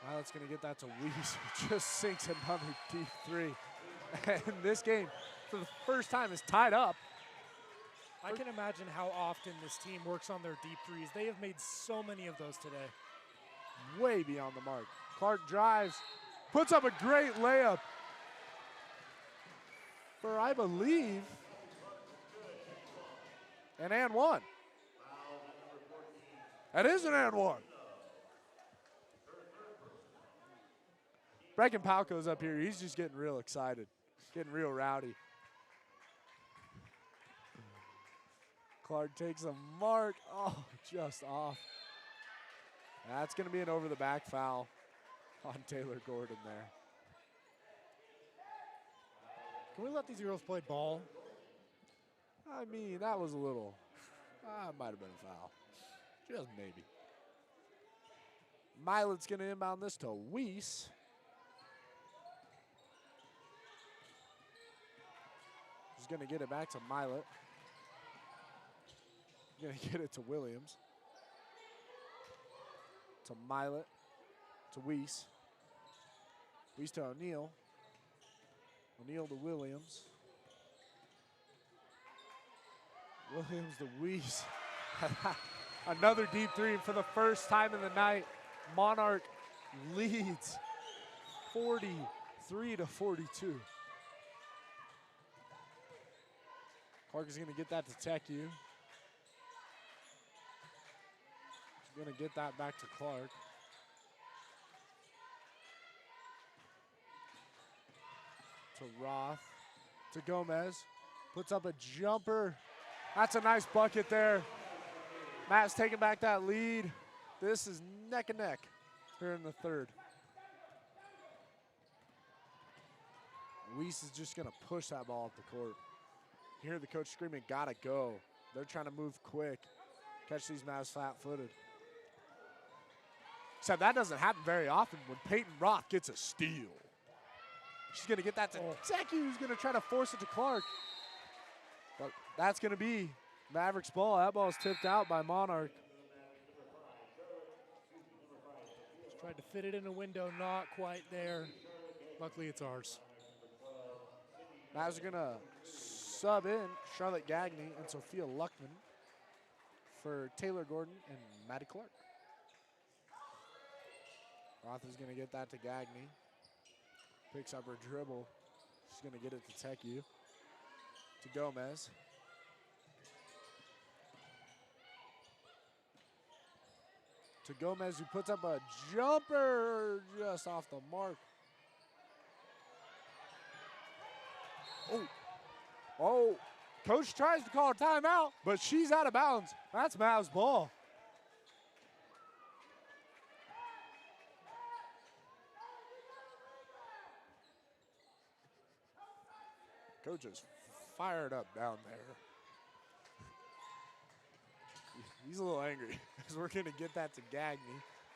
Milet's going to get that to Weiss, who just sinks another deep three. And this game, for the first time, is tied up. I can imagine how often this team works on their deep threes. They have made so many of those today. Way beyond the mark. Clark drives, puts up a great layup for, I believe, an and one. That is an and one. Brecken Palco's up here. He's just getting real excited, getting real rowdy. Clark takes a mark. Oh, just off. That's going to be an over-the-back foul on Taylor Gordon there. Can we let these girls play ball? I mean, that was a little, might have been a foul. Just maybe. Milet's going to inbound this to Weiss. He's going to get it back to Milet. Going to get it to Williams. To Milet. To Weiss. Weiss to O'Neal. O'Neal to Williams. Williams to Weiss. Another deep three for the first time in the night. Monarch leads 43-42. Clark is going to get that to Teku. He's going to get that back to Clark. To Roth. To Gomez. Puts up a jumper. That's a nice bucket there. Matt's taking back that lead. This is neck and neck here in the third. Weiss is just going to push that ball up the court. You hear the coach screaming, gotta go. They're trying to move quick. Catch these Mavs flat-footed. Except that doesn't happen very often when Peyton Roth gets a steal. She's going to get that to Zeki, who's going to try to force it to Clark. But that's going to be Mavericks ball. That ball is tipped out by Monarch. Tried to fit it in a window, not quite there. Luckily, it's ours. Mavs are going to sub in Charlotte Gagne and Sophia Luckman for Taylor Gordon and Maddie Clark. Roth is going to get that to Gagne. Picks up her dribble. She's going to get it to Teku. To Gomez. To Gomez, who puts up a jumper just off the mark. Oh, coach tries to call a timeout, but she's out of bounds. That's Mavs ball. Coach is fired up down there. He's a little angry because we're going to get that to Gagne.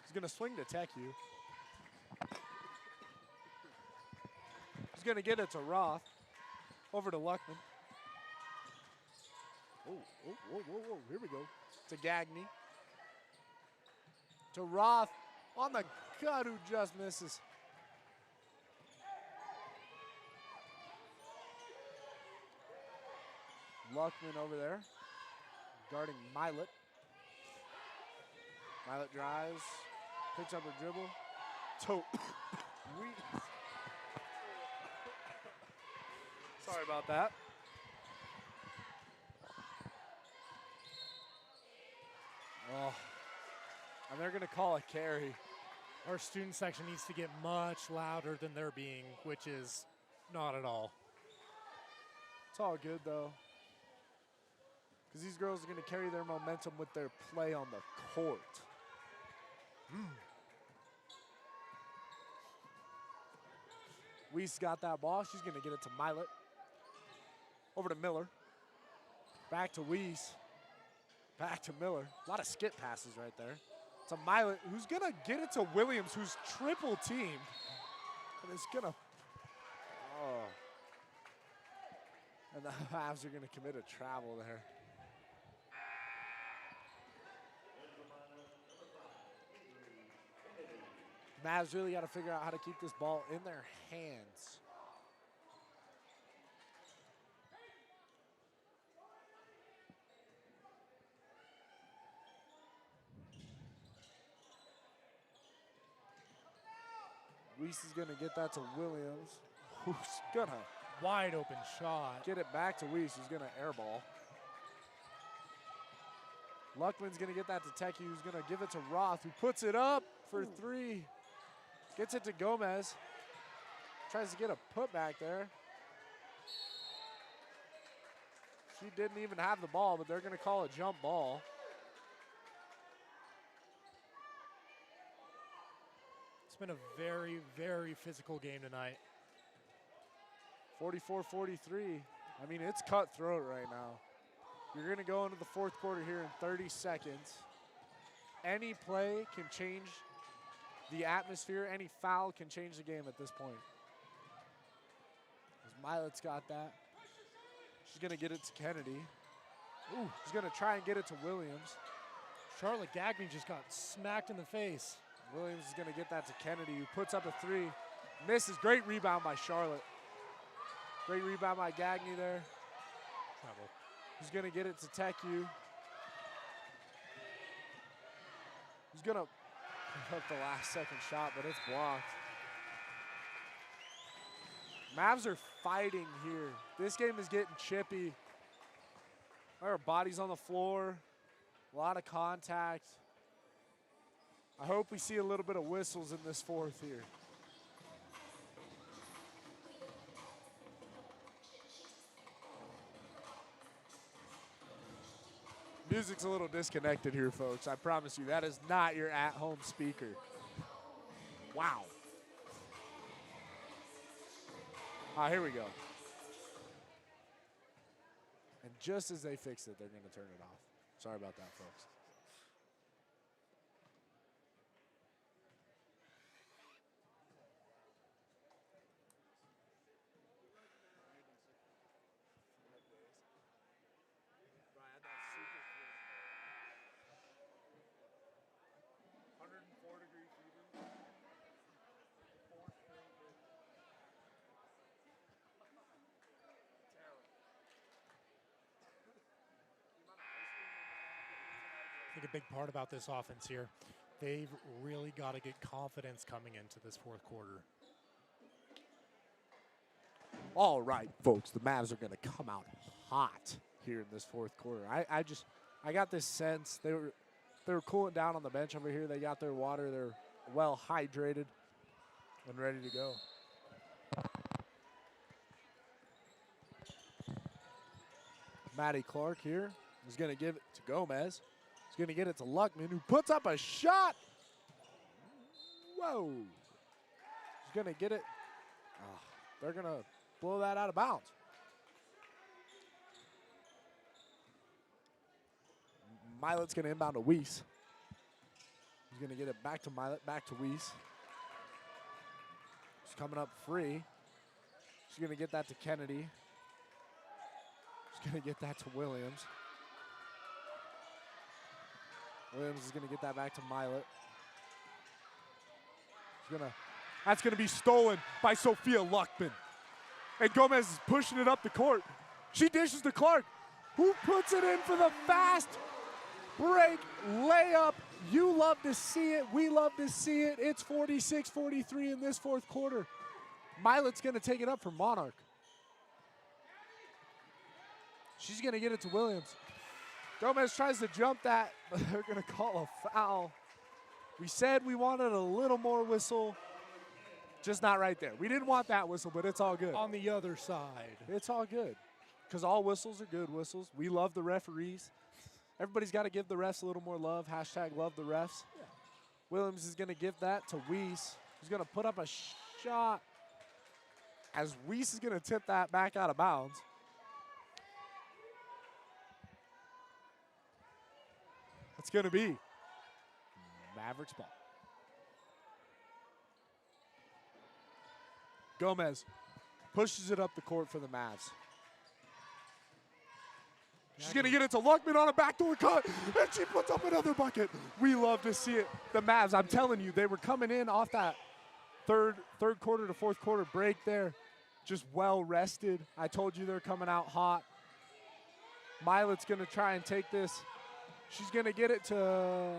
He's going to swing to Teku. He's going to get it to Roth. Over to Luckman. Whoa. Here we go. To Gagne. To Roth on the cut, who just misses. Luckman over there. Guarding Milet. Milet drives. Picks up her dribble. Sorry about that. Oh, and they're going to call a carry. Our student section needs to get much louder than they're being, which is not at all. It's all good, though. Because these girls are going to carry their momentum with their play on the court. Weiss got that ball. She's going to get it to Milet. Over to Miller. Back to Weiss. Back to Miller. A lot of skip passes right there. To Milet, who's going to get it to Williams, who's triple teamed. And it's going to... Oh. And the Mavs are going to commit a travel there. Mavs really got to figure out how to keep this ball in their hands. Weiss is going to get that to Williams, who's going to Wide open shot. get it back to Weiss, who's going to airball. Luckman's going to get that to Teku, who's going to give it to Roth, who puts it up for three. Gets it to Gomez. Tries to get a putback there. She didn't even have the ball, but they're going to call a jump ball. It's been a very, very physical game tonight. 44-43. I mean, it's cutthroat right now. You're going to go into the fourth quarter here in 30 seconds. Any play can change the atmosphere. Any foul can change the game at this point. Milet's got that. She's going to get it to Kennedy. Ooh, she's going to try and get it to Williams. Charlotte Gagne just got smacked in the face. Williams is going to get that to Kennedy, who puts up a three. Misses. Great rebound by Charlotte. Great rebound by Gagne there. Travel. He's going to get it to Teku. He's going to put up the last second shot, but it's blocked. Mavs are fighting here. This game is getting chippy. There are bodies on the floor. A lot of contact. I hope we see a little bit of whistles in this fourth here. Music's a little disconnected here, folks. I promise you, that is not your at-home speaker. Wow. Here we go. And just as they fix it, they're going to turn it off. Sorry about that, folks. I think a big part about this offense here, they've really got to get confidence coming into this fourth quarter. All right, folks, the Mavs are going to come out hot here in this fourth quarter. I got this sense they were cooling down on the bench over here. They got their water. They're well hydrated and ready to go. Matty Clark here is going to give it to Gomez. He's going to get it to Luckman, who puts up a shot. Whoa. He's going to get it. They're going to blow that out of bounds. Milet's going to inbound to Weiss. He's going to get it back to Milet, back to Weiss. He's coming up free. He's going to get that to Kennedy. He's going to get that to Williams. Williams is going to get that back to Milet. That's going to be stolen by Sophia Luckman. And Gomez is pushing it up the court. She dishes to Clark, who puts it in for the fast break layup. You love to see it. We love to see it. It's 46-43 in this fourth quarter. Milet's going to take it up for Monarch. She's going to get it to Williams. Gomez tries to jump that, but they're going to call a foul. We said we wanted a little more whistle. Just not right there. We didn't want that whistle, but it's all good. On the other side. It's all good. Because all whistles are good whistles. We love the referees. Everybody's got to give the refs a little more love. Hashtag love the refs. Yeah. Williams is going to give that to Weiss. He's going to put up a shot as Weiss is going to tip that back out of bounds. It's going to be Mavericks ball. Gomez pushes it up the court for the Mavs. She's going to get it to Luckman on a backdoor cut, and she puts up another bucket. We love to see it. The Mavs, I'm telling you, they were coming in off that third quarter to fourth quarter break there, just well rested. I told you they're coming out hot. Milet's going to try and take this. She's going to get it to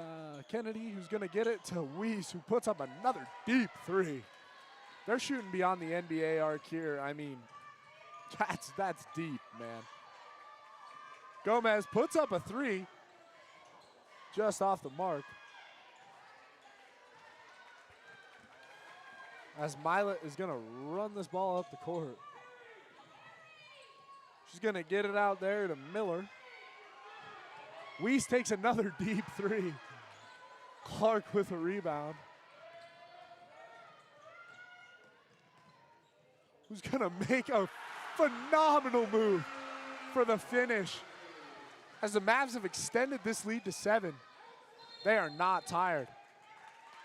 Kennedy, who's going to get it to Weiss, who puts up another deep three. They're shooting beyond the NBA arc here. I mean, that's deep, man. Gomez puts up a three just off the mark. As Milet is going to run this ball up the court. She's going to get it out there to Miller. Weiss takes another deep three. Clark with a rebound. Who's going to make a phenomenal move for the finish. As the Mavs have extended this lead to 7, they are not tired.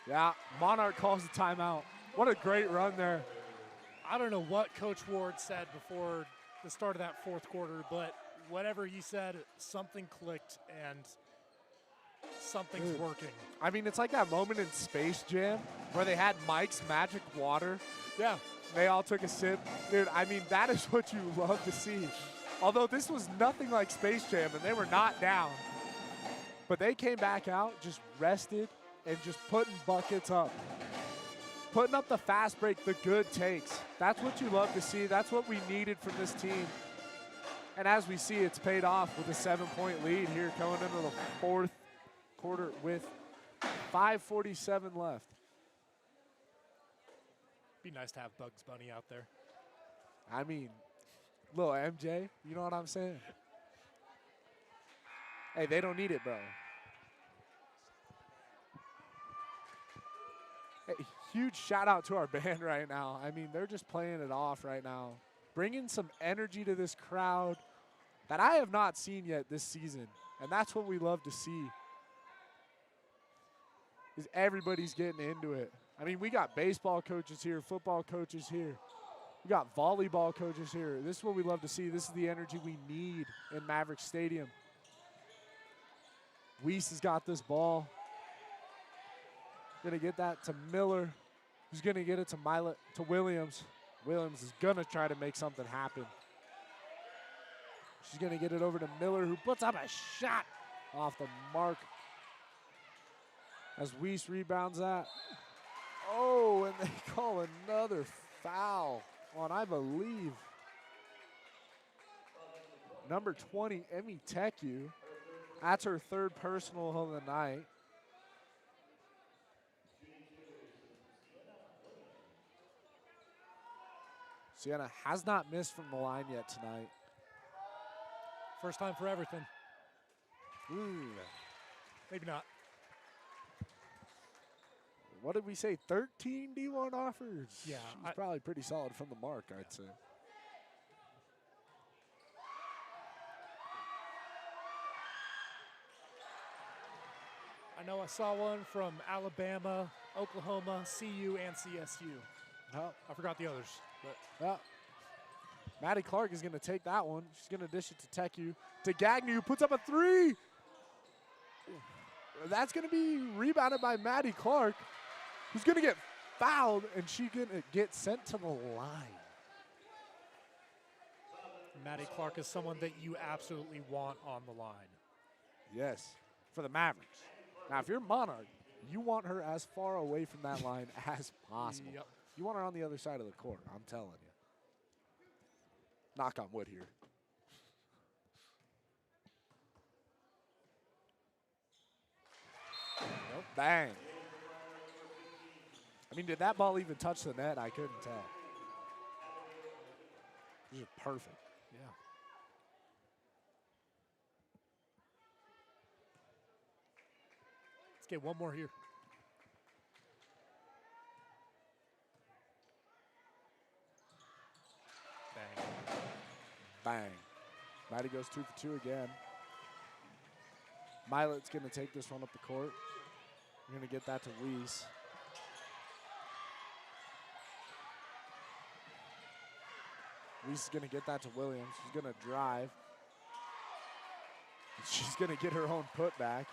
Yeah, Monarch calls the timeout. What a great run there. I don't know what Coach Ward said before the start of that fourth quarter, but whatever he said, something clicked and something's working. I mean, it's like that moment in Space Jam where they had Mike's magic water. Yeah. They all took a sip. Dude, I mean, that is what you love to see. Although this was nothing like Space Jam, and they were not down. But they came back out, just rested, and just putting buckets up. Putting up the fast break, the good takes. That's what you love to see. That's what we needed from this team. And as we see, it's paid off with a 7-point lead here going into the fourth quarter with 5:47 left. Be nice to have Bugs Bunny out there. I mean, little MJ, you know what I'm saying? Hey, they don't need it, bro. Hey, huge shout out to our band right now. I mean, they're just playing it off right now. Bringing some energy to this crowd that I have not seen yet this season. And that's what we love to see. Is everybody's getting into it. I mean, we got baseball coaches here, football coaches here. We got volleyball coaches here. This is what we love to see. This is the energy we need in Maverick Stadium. Weiss has got this ball. Gonna get that to Miller, who's gonna get it to Williams. Williams is gonna try to make something happen. She's gonna get it over to Miller, who puts up a shot off the mark. As Weiss rebounds that. Oh, and they call another foul on, I believe, number 20, Emmy Teku. That's her third personal of the night. Sienna has not missed from the line yet tonight. First time for everything. Ooh. Maybe not. What did we say? 13 D1 offers? Yeah, She's probably pretty solid from the mark, I'd say. I know I saw one from Alabama, Oklahoma, CU, and CSU. Oh, I forgot the others. But yeah. Maddie Clark is going to take that one. She's going to dish it to Teku. To Gagnon, who puts up a three. That's going to be rebounded by Maddie Clark, who's going to get fouled, and she's going to get sent to the line. Maddie Clark is someone that you absolutely want on the line. Yes, for the Mavericks. Now, if you're Monarch, you want her as far away from that line as possible. Yep. You want her on the other side of the court, I'm telling you. Knock on wood here. Nope. Bang. I mean, did that ball even touch the net? I couldn't tell. This is perfect. Yeah. Let's get one more here. Bang. Bang. Maddie goes 2 for 2 again. Milet's going to take this one up the court. We're going to get that to Weiss. Weiss is going to get that to Williams. She's going to drive. She's going to get her own putback.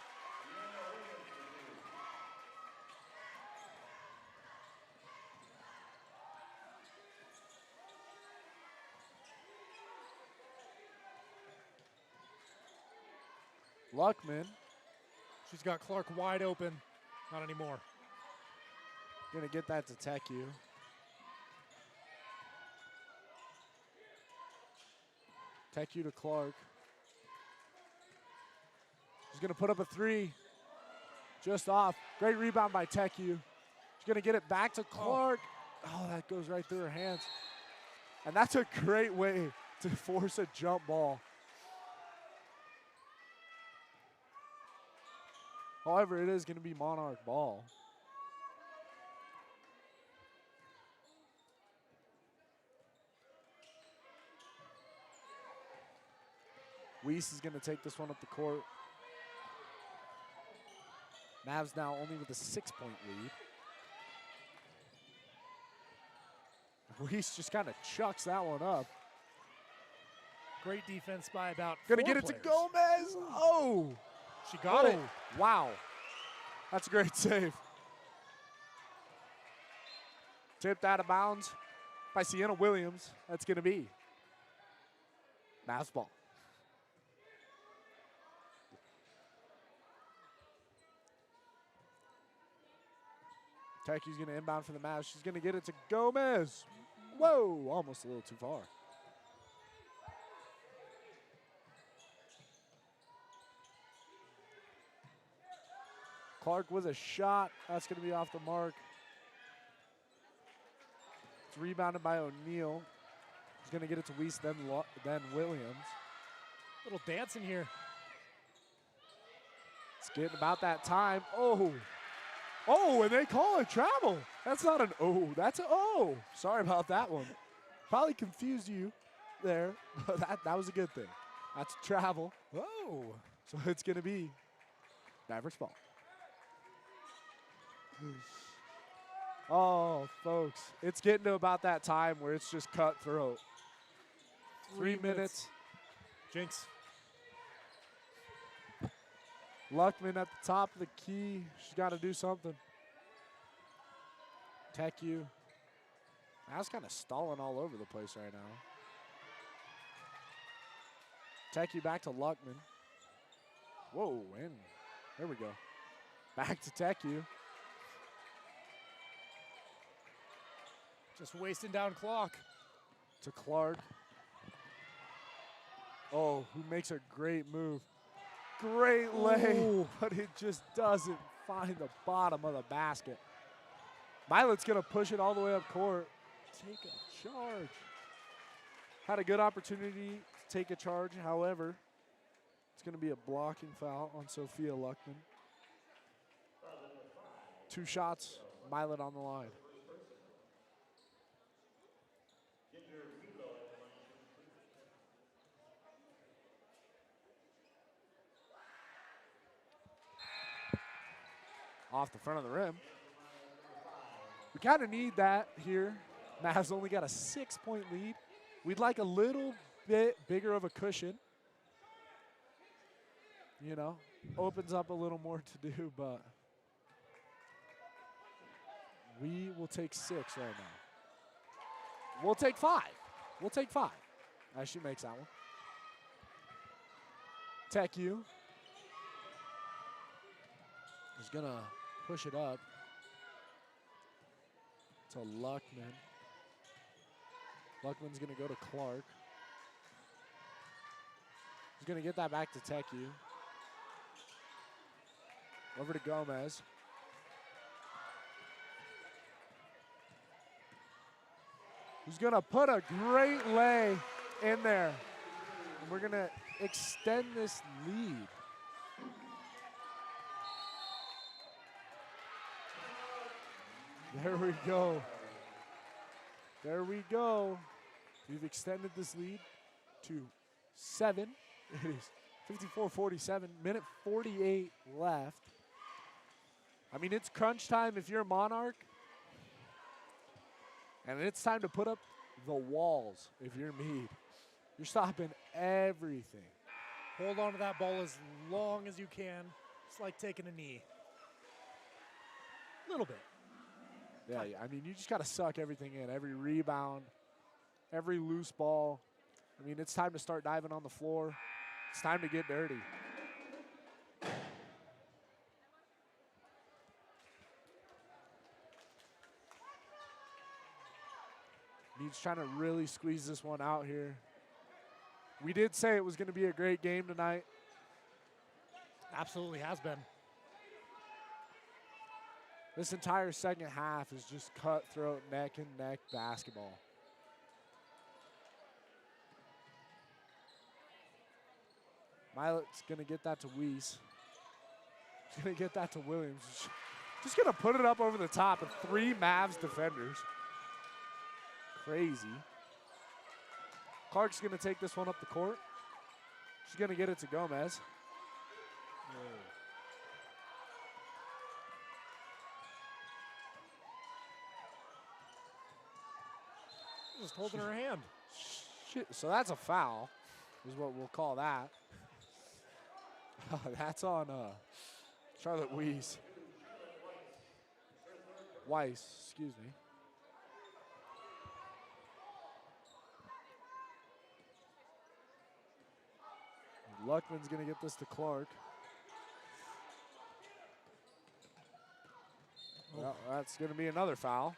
Luckman. She's got Clark wide open. Not anymore. Gonna get that to Teku. Teku to Clark. She's gonna put up a three. Just off. Great rebound by Teku. She's gonna get it back to Clark. Oh, that goes right through her hands. And that's a great way to force a jump ball. However, it is going to be Monarch ball. Weiss is going to take this one up the court. Mavs now only with a 6-point lead. Weiss just kind of chucks that one up. Great defense by about Gonna 4 get it players. to Gomez. Oh! She got it. Wow. That's a great save. Tipped out of bounds by Sienna Williams. That's going to be Mavs ball. Teku's going to inbound for the Mavs. She's going to get it to Gomez. Whoa, almost a little too far. Clark with a shot. That's going to be off the mark. It's rebounded by O'Neal. He's going to get it to Weiss, then Williams. Little dancing here. It's getting about that time. Oh. Oh, and they call it travel. That's not an O. That's an O. Sorry about that one. Probably confused you there, but that was a good thing. That's travel. Whoa. So it's going to be Mavericks ball. Oh, folks, it's getting to about that time where it's just cutthroat. 3 minutes. Jinx. Luckman at the top of the key. She's got to do something. Tech you. I was kind of stalling all over the place right now. Tech you back to Luckman. Whoa, and there we go. Back to Tech you. Just wasting down clock. To Clark. Oh, who makes a great move. Great lay, Ooh. but it just doesn't find the bottom of the basket. Violet's going to push it all the way up court. Take a charge. Had a good opportunity to take a charge. However, it's going to be a blocking foul on Sophia Luckman. 2 shots, Violet on the line. Off the front of the rim. We kind of need that here. Mavs only got a 6-point lead. We'd like a little bit bigger of a cushion. You know, opens up a little more to do, but we will take 6 right now. We'll take 5. We'll take 5. As she makes that one. Tech you is going to push it up to Luckman. Luckman's going to go to Clark. He's going to get that back to Teku. Over to Gomez. Who's going to put a great lay in there. And we're going to extend this lead. There we go. There we go. We've extended this lead to 7. It is 54-47, minute 48 left. I mean, it's crunch time if you're Monarch. And it's time to put up the walls if you're Mead. You're stopping everything. Hold on to that ball as long as you can. It's like taking a knee. A little bit. Yeah, I mean, you just got to suck everything in. Every rebound, every loose ball. I mean, it's time to start diving on the floor. It's time to get dirty. Mead's trying to really squeeze this one out here. We did say it was going to be a great game tonight. Absolutely has been. This entire second half is just cutthroat, neck and neck basketball. Violet's going to get that to Weiss. She's going to get that to Williams. Just going to put it up over the top of 3 Mavs defenders. Crazy. Clark's going to take this one up the court. She's going to get it to Gomez. Just holding her hand. Shit, so that's a foul, is what we'll call that. That's on Charlotte Weiss. Weiss, excuse me. Luckman's going to get this to Clark. Well, that's going to be another foul.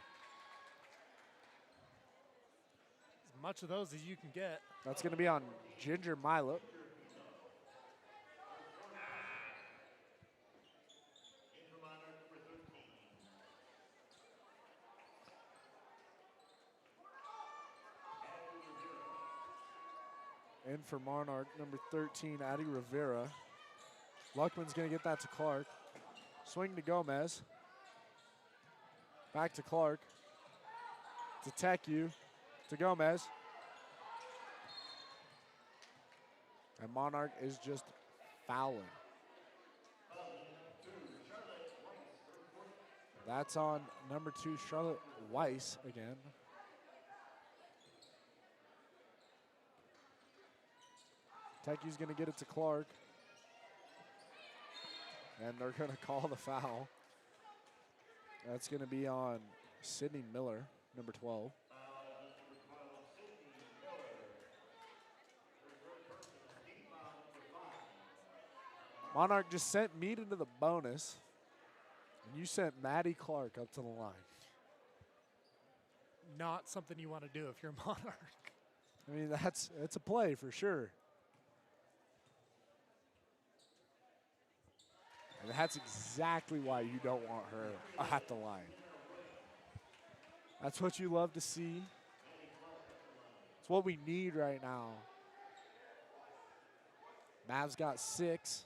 As much of those as you can get. That's going to be on Ginger Milo. In for Monarch, number 13, Addie Rivera. Luckman's going to get that to Clark. Swing to Gomez. Back to Clark. To Teku. To Gomez. And Monarch is just fouling. That's on number 2, Charlotte Weiss again. Teku's going to get it to Clark. And they're going to call the foul. That's going to be on Sydney Miller, number 12. Monarch just sent Mead into the bonus. And you sent Maddie Clark up to the line. Not something you want to do if you're Monarch. I mean, it's a play for sure. And that's exactly why you don't want her at the line. That's what you love to see. It's what we need right now. Mavs got 6.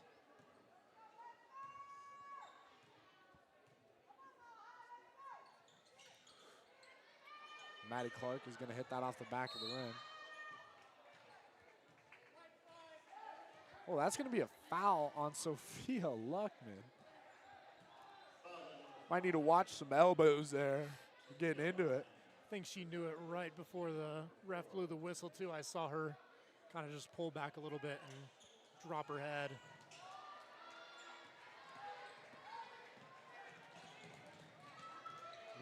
Maddie Clark is going to hit that off the back of the rim. Oh, that's going to be a foul on Sophia Luckman. Might need to watch some elbows there. Getting into it. I think she knew it right before the ref blew the whistle, too. I saw her kind of just pull back a little bit and drop her head.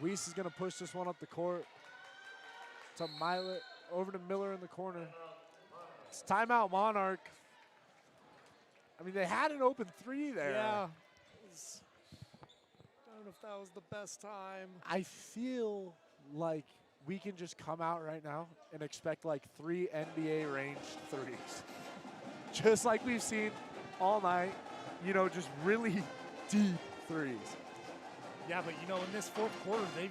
Weiss is going to push this one up the court. To Milet, over to Miller in the corner. It's timeout, Monarch. I mean, they had an open 3 there. Yeah. I don't know if that was the best time. I feel like we can just come out right now and expect like 3 NBA ranged threes. Just like we've seen all night, you know, just really deep threes. Yeah, but you know, in this fourth quarter, they've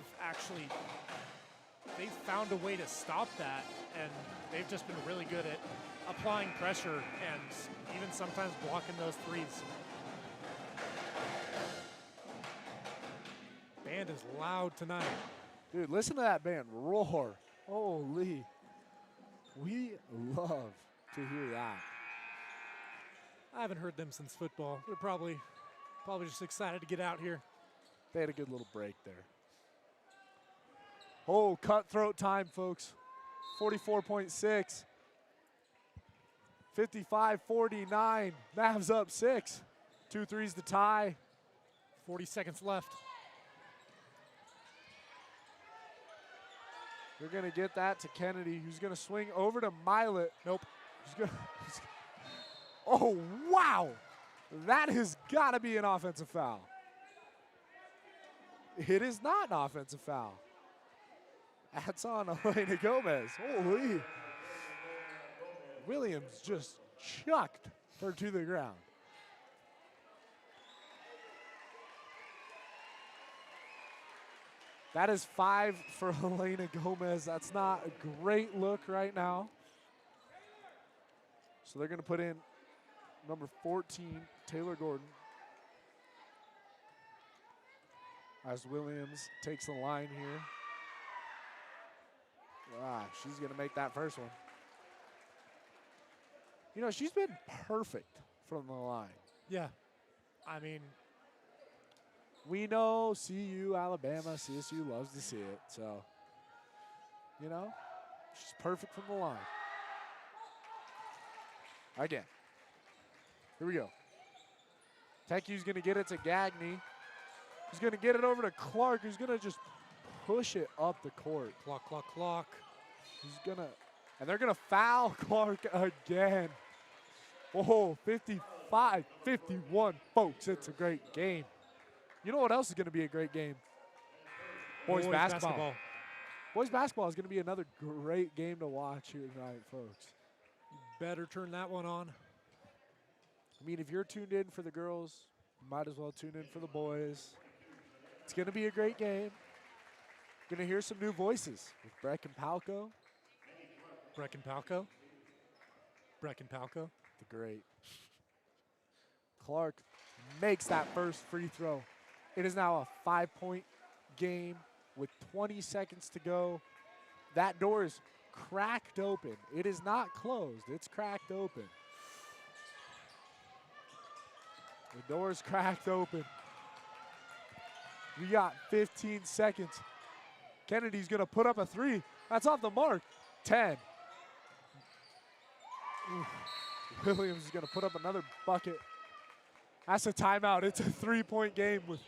found a way to stop that, and they've just been really good at applying pressure and even sometimes blocking those threes. Band is loud tonight. Dude, listen to that band roar. Holy. We love to hear that. I haven't heard them since football. They're probably just excited to get out here. They had a good little break there. Oh, cutthroat time, folks. 44.6. 55-49. Mavs up 6. 2 threes to tie. 40 seconds left. They're going to get that to Kennedy, who's going to swing over to Milet. Nope. Oh, wow. That has got to be an offensive foul. It is not an offensive foul. That's on Elena Gomez. Holy. Williams just chucked her to the ground. That is 5 for Elena Gomez. That's not a great look right now. So they're going to put in number 14, Taylor Gordon. As Williams takes the line here. She's going to make that first one. You know, she's been perfect from the line. Yeah. I mean, we know CU, Alabama, CSU loves to see it. So, you know, she's perfect from the line. Again. Here we go. Teku's going to get it to Gagne. He's going to get it over to Clark, who's going to just push it up the court. Clock, clock, clock. He's going to, and they're going to foul Clark again. Oh, 55-51, folks. It's a great game. You know what else is going to be a great game? Boys basketball. Boys basketball is going to be another great game to watch here tonight, folks. Better turn that one on. I mean, if you're tuned in for the girls, you might as well tune in for the boys. It's going to be a great game. Going to hear some new voices with Breck and Palco. Breck and Palco? Breck and Palco? The great Clark makes that first free throw. It is now a 5-point game with 20 seconds to go. That door is cracked open. It is not closed. It's cracked open. The door is cracked open. We got 15 seconds. Kennedy's going to put up a three. That's off the mark. 10. Oof. Williams is going to put up another bucket. That's a timeout. It's a 3-point game with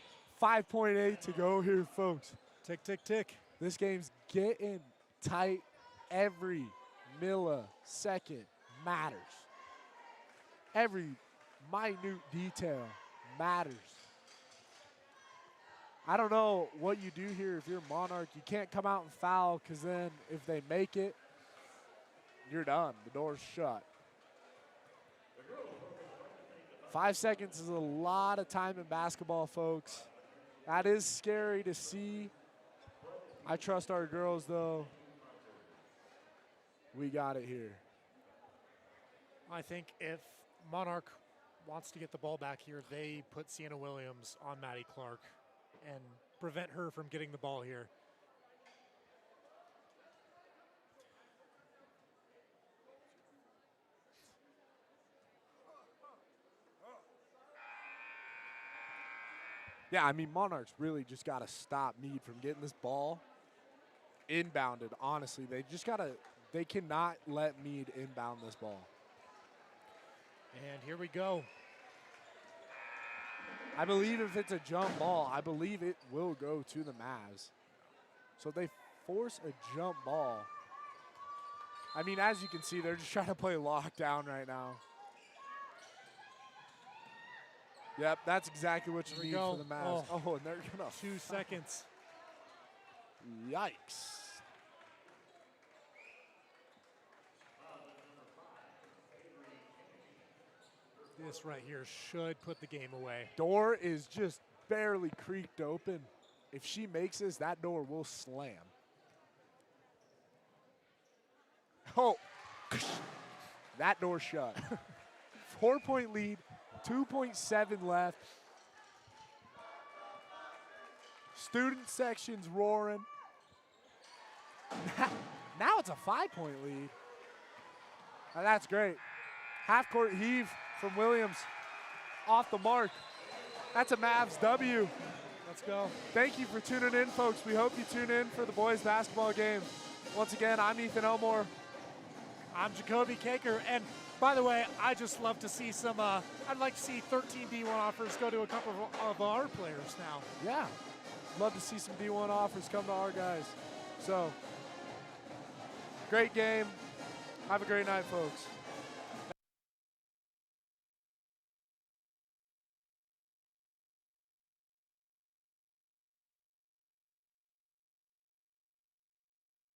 5.8 to go here, folks. Tick, tick, tick. This game's getting tight. Every millisecond matters. Every minute detail matters. I don't know what you do here if you're Monarch. You can't come out and foul because then if they make it, you're done. The door's shut. 5 seconds is a lot of time in basketball, folks. That is scary to see. I trust our girls, though. We got it here. I think if Monarch wants to get the ball back here, they put Sienna Williams on Maddie Clark and prevent her from getting the ball here. Yeah, I mean, Monarchs really just got to stop Mead from getting this ball inbounded, honestly. They cannot let Mead inbound this ball. And here we go. I believe if it's a jump ball, I believe it will go to the Mavs. So they force a jump ball. I mean, as you can see, they're just trying to play lockdown right now. Yep, that's exactly what you need for the Mavs. Oh, and they're going to 2 seconds. Yikes. This right here should put the game away. Door is just barely creaked open. If she makes this, that door will slam. Oh, that door shut. 4-point lead, 2.7 left. Student section's roaring. Now it's a 5-point lead. Now that's great. Half-court heave from Williams. Off the mark. That's a Mavs W. Let's go. Thank you for tuning in, folks. We hope you tune in for the boys' basketball game. Once again, I'm Ethan Elmore. I'm Jacoby Caker. And by the way, I just love to see some, I'd like to see 13 D1 offers go to a couple of our players now. Yeah. Love to see some D1 offers come to our guys. So, great game. Have a great night, folks.